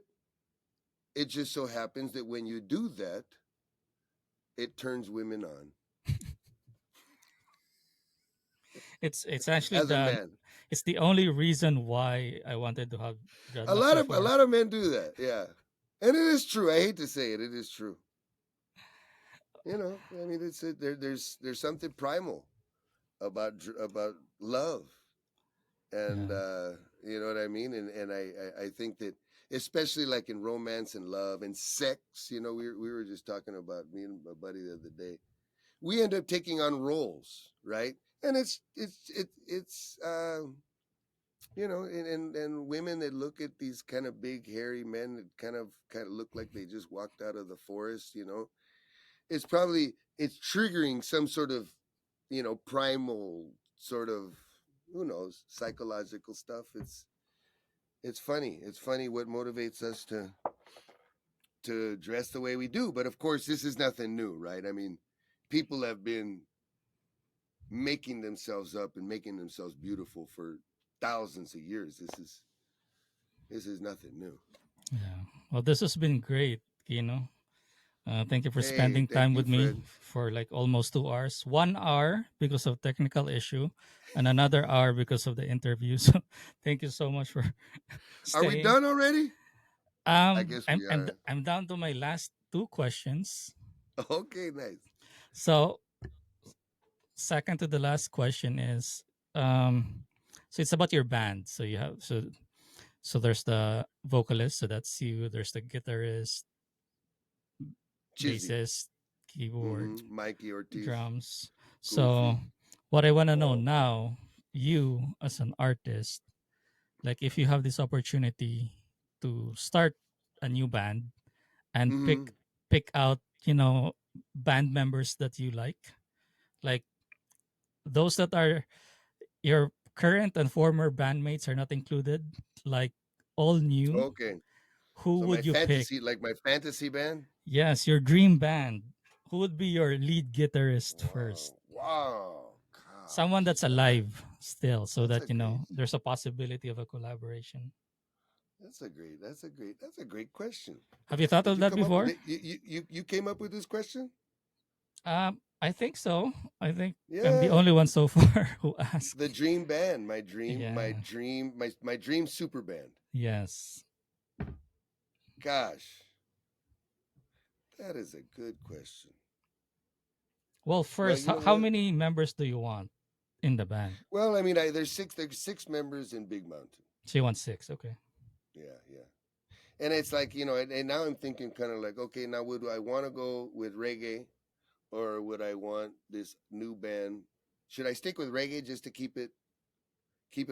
it just so happens that when you do that, it turns women on. It's actually As a man, it's the only reason why I wanted to have a dreadlocks lot of a before. lot of men do that, yeah. And it is true. I hate to say it, it is true. I mean, there's something primal about love, and Yeah. you know what I mean. And I think that, especially like in romance and love and sex, we were just talking about, me and my buddy the other day, we end up taking on roles, right? And it's and women that look at these kind of big hairy men that kind of look like they just walked out of the forest, it's triggering some sort of primal sort of, who knows, psychological stuff. It's funny what motivates us to dress the way we do. But of course, this is nothing new, right? I mean, people have been making themselves up and making themselves beautiful for thousands of years. This is nothing new. Yeah. Well, this has been great, Kino. Thank you for Hey, spending thank time you, with me Fred. for like almost 2 hours. 1 hour because of technical issue, and another hour because of the interview. So, thank you so much for Are we staying. done already? I guess I'm we are. I'm down to my last two questions. Okay, nice. So, second to the last question is, um, So it's about your band. So you have so there's the vocalist, so that's you. There's the guitarist, Chizzy. bassist, keyboard, Mikey Ortiz. drums. So Goofy. what I want to know Paul. now, you as an artist, like if you have this opportunity to start a new band and Mm-hmm. pick out, band members that you like those that are your current and former bandmates are not included, like all new, Okay. who So my would you pick? fantasy, like my fantasy band. Yes, your dream band. Who would be your lead guitarist first? Wow. Wow. Someone Gosh. that's alive still, so That's a that great there's a possibility of a collaboration. that's a great question. Have you thought Did of you that come up with before? it? You came up with this question? I think so. I think I'm the Yeah. only one so far who The asked. dream band, Yeah. my dream super band. Yes. Gosh, that is a good question. Well, Well, first, you know how what? many members do you want in the band? Well, I mean, there's six members in Big Mountain. So you want six? Okay. Yeah, yeah. And it's like, and now I'm thinking kind of like, okay, now would I want to go with reggae or would I want this new band? Should I stick with reggae just to keep it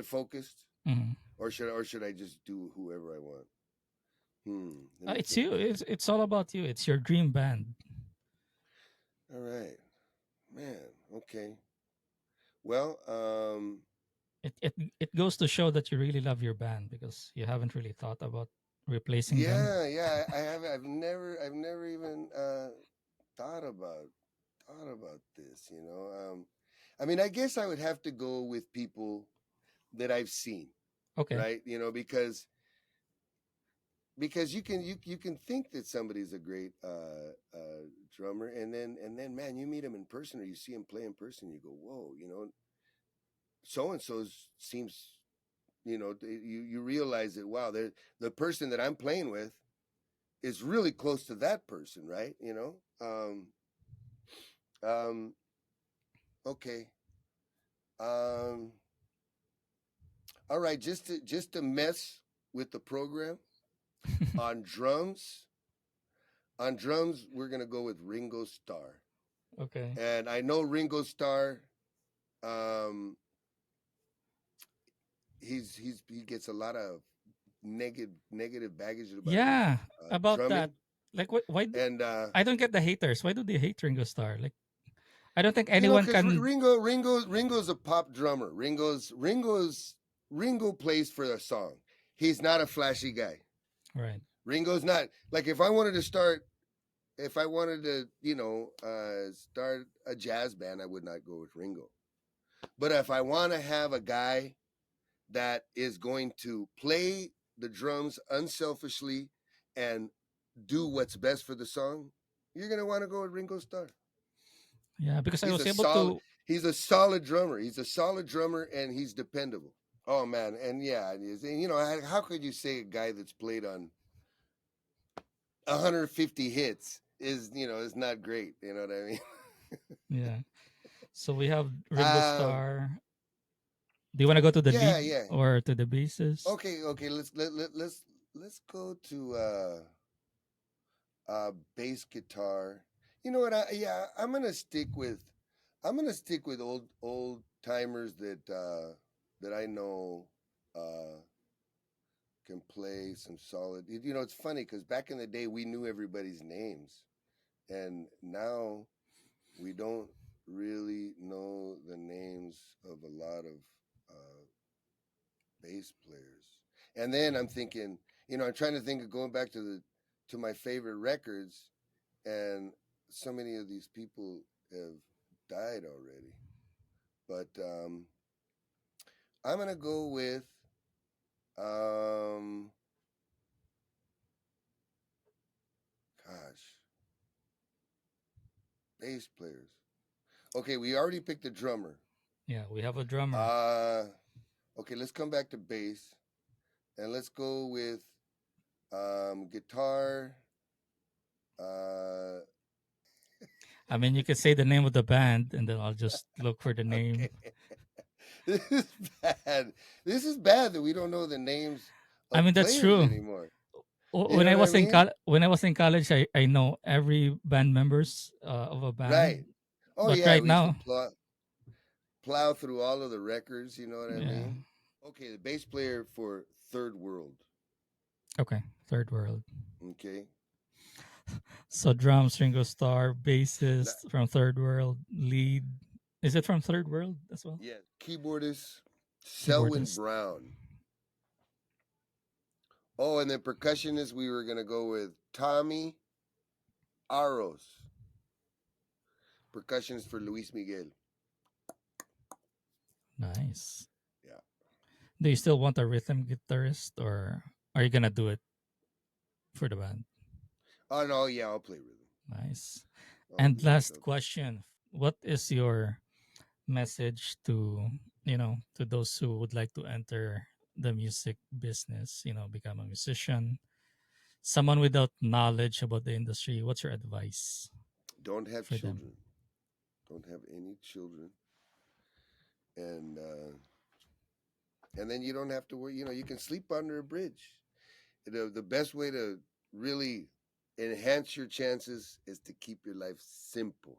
focused, Hmm. or should I just do whoever I want? Let me It's think. you. It's all about you. It's your dream band. All right, man. Okay. Well, It goes to show that you really love your band because you haven't really thought about replacing them. yeah, yeah. I have. I've never even thought about this. I mean, I guess I would have to go with people that I've seen, Okay. right? Because you can think that somebody's a great drummer, and then man, you meet him in person or you see him play in person, you go, whoa, so and so seems, you realize that wow, the person that I'm playing with is really close to that person, right? Um, okay, um, all right, just to mess with the program on drums. On drums, we're gonna go with Ringo Starr, Okay. and I know Ringo Starr. Um, he gets a lot of negative baggage about his Yeah, about that. drumming, Like, why? and I don't get the haters. Why do they hate Ringo Starr? Like, I don't think anyone because can. Ringo's a pop drummer. Ringo plays for a song. He's not a flashy guy. Right. Ringo's not like if I wanted to, start a jazz band, I would not go with Ringo. But if I want to have a guy that is going to play the drums unselfishly and do what's best for the song, you're going to want to go with Ringo Starr. Yeah, because I He's was a able solid to. he's a solid drummer. He's a solid drummer and he's dependable. Oh man, and yeah, it is. And how could you say a guy that's played on 150 hits is not great, you know what I mean? Yeah. So we have Ringo um Starr. Do you want to go to the yeah, lead yeah. or to the bassist? Okay, let's go to bass guitar. You know what? I'm gonna stick with old timers that I know uh, can play some solid. It's funny because back in the day we knew everybody's names, and now we don't really know the names of a lot of uh, bass players. And then I'm thinking, I'm trying to think of going back to my favorite records, and so many of these people have died already. But I'm gonna go with um, gosh, bass players. Okay, we already picked a drummer. Yeah, we have a drummer. Uh, okay, let's come back to bass, and let's go with guitar. Uh, I mean, you could say the name of the band, and then I'll just look for the name. okay, This is bad. This is bad that we don't know the names I of mean, that's players true. anymore. You When know I what I was mean? when I was in college, I know every band members of a Right. band. Oh But yeah, right we used to now, plow through all of the records. You know what I yeah. mean? Okay, the bass player for Third World. Okay, third world. Okay. So drums, Ringo Starr, Na- bassist from third world, lead. Is it from third world as well? yeah. Keyboardist Selwyn Keyboardist. Brown. Oh, and then percussionist, we were gonna go with Tommy Aros, percussionist for Luis Miguel. Nice. Yeah. Do you still want a rhythm guitarist, or are you gonna do it for the band? Oh no, yeah, I'll play rhythm. Nice. I'll And do it. last question: what is your message to to those who would like to enter the music business? Become a musician, someone without knowledge about the industry. What's your advice Don't have for them? children. Don't have any children, and then you don't have to worry. You know, you can sleep under a bridge. The best way to really enhance your chances is to keep your life simple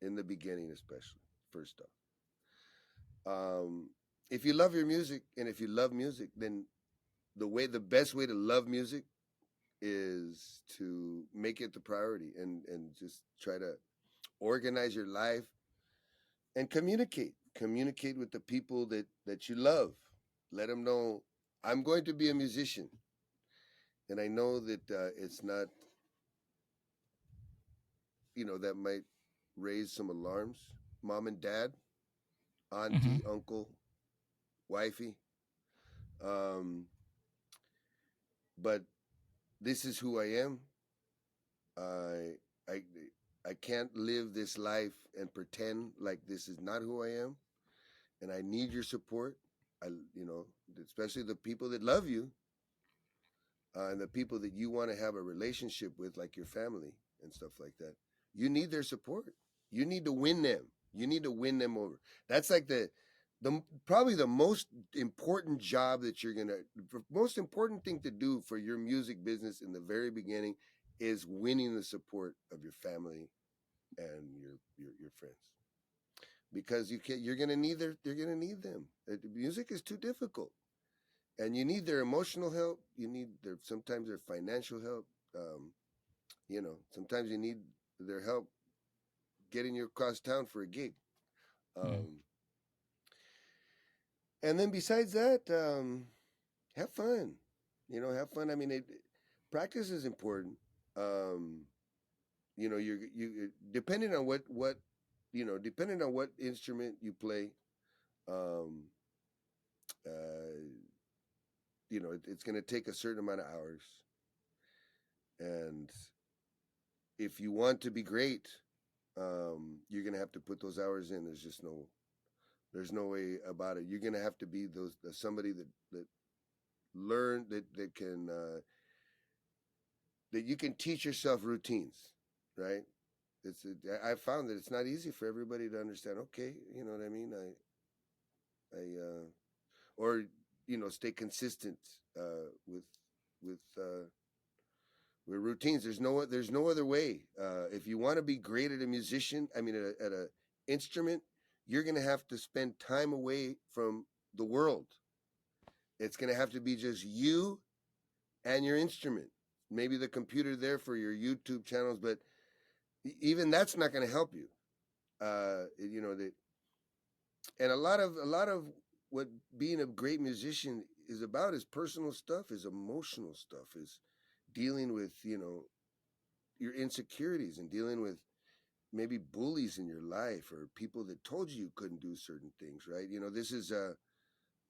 in the beginning, especially first off. If you love your music and if you love music, then the best way to love music is to make it the priority and just try to organize your life and communicate with the people that you love. Let them know I'm going to be a musician, and I know that it's not, that might raise some alarms. Mom and dad, Mm-hmm. auntie, uncle, wifey, um, but this is who I am. I i i can't live this life and pretend like this is not who I am, and I need your support. I you know Especially the people that love you, and the people that you want to have a relationship with, like your family and stuff like that. You need their support. You need to win them. You need to win them over. That's like the probably the most important job that you're gonna the most important thing to do for your music business in the very beginning is winning the support of your family and your friends, because you're gonna need you're gonna need them. Music is too difficult, and you need their emotional help. You need their sometimes their financial help. Sometimes you need their help getting you across town for a gig. Mm-hmm. Um, and then besides that, have fun. Have fun. I mean, practice is important. Um, you depending on depending on what instrument you play. Um, uh, it's going to take a certain amount of hours, and if you want to be great, you're gonna have to put those hours in. There's no way about it. You're gonna have to be somebody that learn that can that you can teach yourself routines, right? I found that it's not easy for everybody to understand. Okay, you know what I mean. I or stay consistent with with uh, with routines. There's no other way. If you want to be great at a musician, I mean at a instrument, you're gonna have to spend time away from the world. It's gonna have to be just you and your instrument. Maybe the computer there for your YouTube channels, but even that's not gonna help you. That and a lot of what being a great musician is about is personal stuff, is emotional stuff, is dealing with your insecurities and dealing with maybe bullies in your life or people that told you couldn't do certain things, right?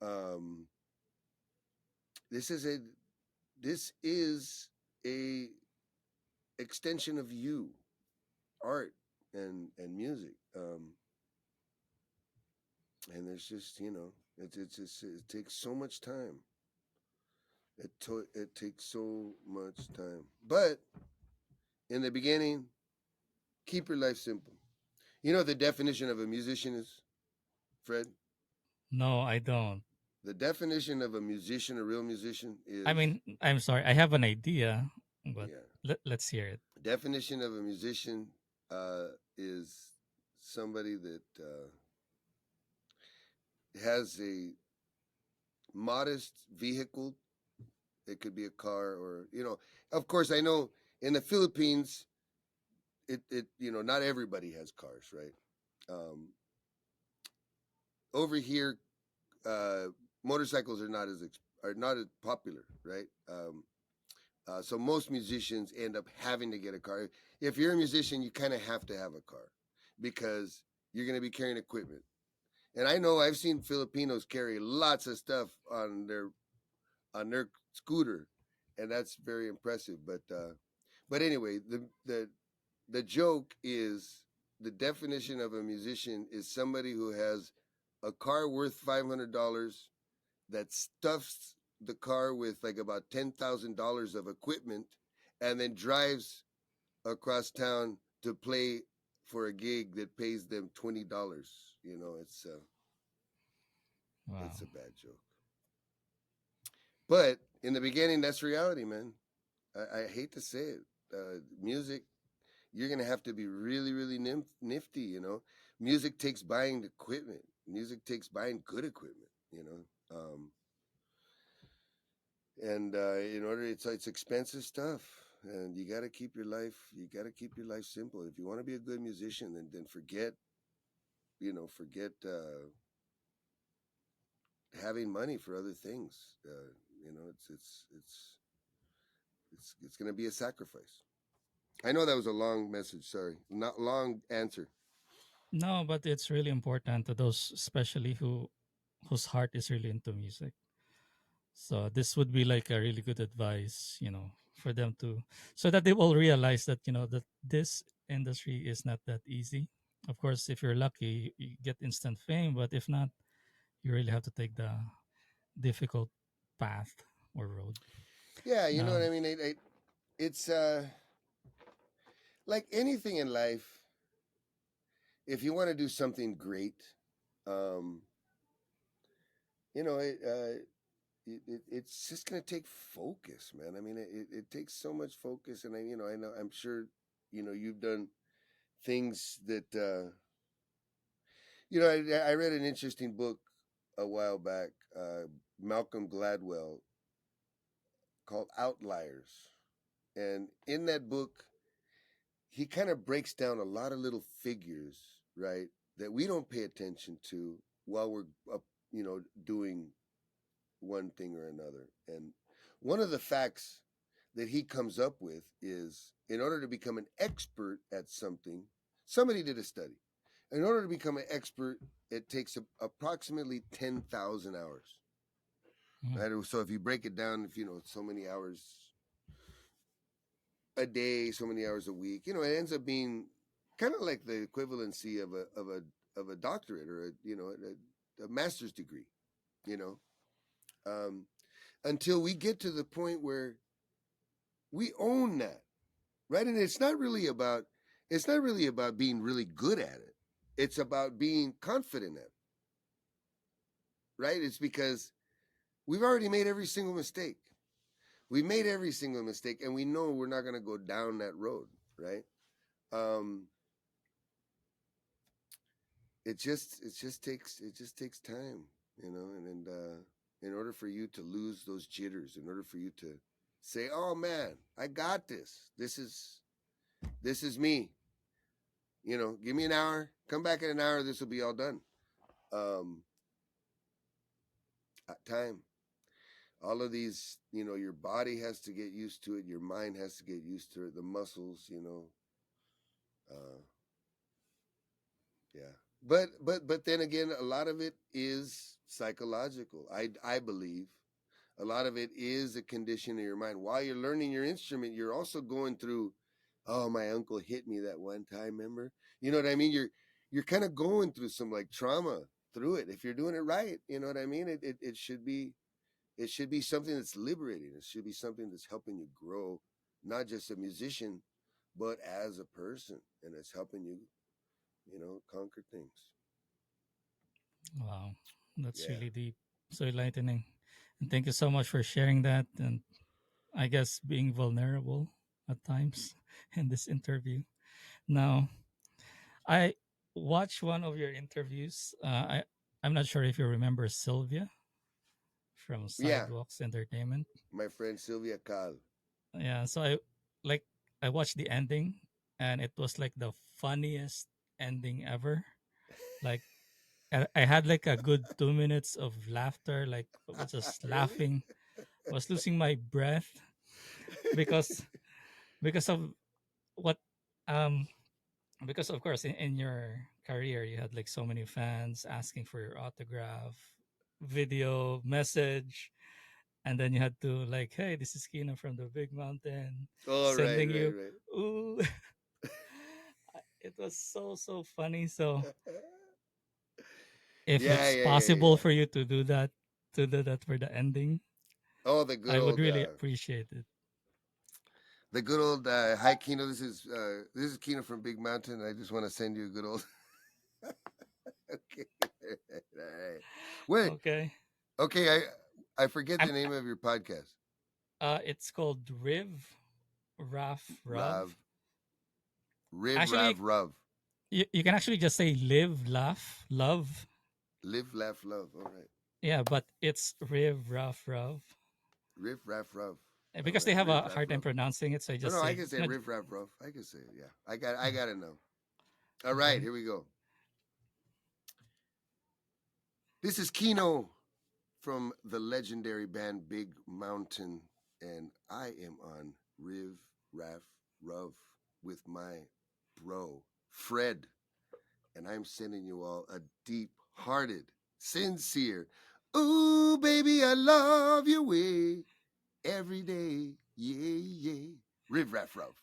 Um this is a this is a extension of you, art and music. And there's just, it's just, it takes so much time. It takes so much time. But in the beginning, keep your life simple. You know what the definition of a musician is, Fred? No, I don't. The definition of a musician, a real musician, I is mean, I'm sorry. I have an idea, but yeah. let's hear it. Definition of a musician is somebody that has a modest vehicle. It could be a car, or of course, I know in the Philippines, not everybody has cars, right? Um, Over here, uh, motorcycles are not as popular, right? So most musicians end up having to get a car. If you're a musician, you kind of have to have a car because you're going to be carrying equipment. And I know I've seen Filipinos carry lots of stuff on their scooter, and that's very impressive. But anyway, the joke is the definition of a musician is somebody who has a car worth $500 that stuffs the car with like about $10,000 of equipment, and then drives across town to play for a gig that pays them $20. Wow. It's a bad joke. But in the beginning, that's reality, man. I hate to say it. Music, you're gonna have to be really, really nifty. Music takes buying equipment. Music takes buying good equipment. And in order, it's expensive stuff, and you got to keep your life simple. If you want to be a good musician, then forget having money for other things. It's going to be a sacrifice. I know that was a long message. Sorry, not long answer. No, but it's really important to those, especially whose heart is really into music. So this would be like a really good advice, for them to, so that they will realize that that this industry is not that easy. Of course, if you're lucky, you get instant fame, but if not, you really have to take the difficult path or road. Yeah, you know what Now, I mean. It's like anything in life. If you want to do something great, um, you know, it's just going to take focus, man. I mean, it takes so much focus, and I know, I'm sure, you've done things that, I read an interesting book a while back, Malcolm Gladwell, called Outliers, and in that book, he kind of breaks down a lot of little figures, right, that we don't pay attention to while we're doing one thing or another. And one of the facts that he comes up with is, in order to become an expert at something, somebody did a study. In order to become an expert, it takes approximately 10,000 hours. mm, Right? So if you break it down, if so many hours a day, so many hours a week, it ends up being kind of like the equivalency of a doctorate, or a master's degree. You know, um, until we get to the point where we own that, right? And it's not really about being really good at it. It's about being confident at it, right? It's because we've already made every single mistake. We made every single mistake, and we know we're not going to go down that road, right? Um, it just takes time, and in order for you to lose those jitters, in order for you to say, "Oh man, I got this. This is me." Give me an hour. Come back in an hour. This will be all done. Um, Time. All of these, your body has to get used to it. Your mind has to get used to it. The muscles, uh, yeah. But then again, a lot of it is psychological. I believe a lot of it is a condition of your mind. While you're learning your instrument, you're also going through. Oh, my uncle hit me that one time. Remember? You know what I mean? You're kind of going through some like trauma through it. If you're doing it right, you know what I mean. It should be something that's liberating. It should be something that's helping you grow, not just a musician, but as a person, and it's helping you, conquer things. wow. That's Yeah. really deep. So enlightening. And thank you so much for sharing that. And I guess being vulnerable at times in this interview. Now, I watched one of your interviews. I'm not sure if you remember Sylvia from Yeah. Sidewalks Entertainment. My friend Sylvia Cal. Yeah, so like I watched the ending, and it was like the funniest ending ever. Like I had like a good 2 minutes of laughter. Like I was just Really? laughing. I was losing my breath because because of what um because of course in your career you had like so many fans asking for your autograph, video message, and then you had to like, hey, this is Kino from the Big Mountain, Oh, right, sending you, right, ooh. It was so funny. So right. if Yeah, it's yeah, yeah, possible yeah. for you to do that for the ending, Oh, I would really appreciate it. the good old hi Kino. This is Kino from Big Mountain. I just want to send you a good old. Okay, all right. Wait, Okay. okay. I forget I'm the name of your podcast. It's called Riv Raf Rav. Rav, Riv, Actually, Rav, Rav. you can actually just say live, laugh, love. Live, laugh, love. All right. Yeah, but it's Riv Raf Rav. Riff, Raff, Rav. All Because they right. have Riff, a Raff, hard time Rav. pronouncing it, so I No, just no. I say, can say Riff, Raff, Rav. I can say it. Yeah. I got it now. All right. okay. Here we go. This is Kino from the legendary band Big Mountain, and I am on Riv, Raff, Rav with my bro, Fred. And I'm sending you all a deep hearted, sincere, ooh, baby, I love your way every day. Yeah, yeah. Riv, Raff, Rav.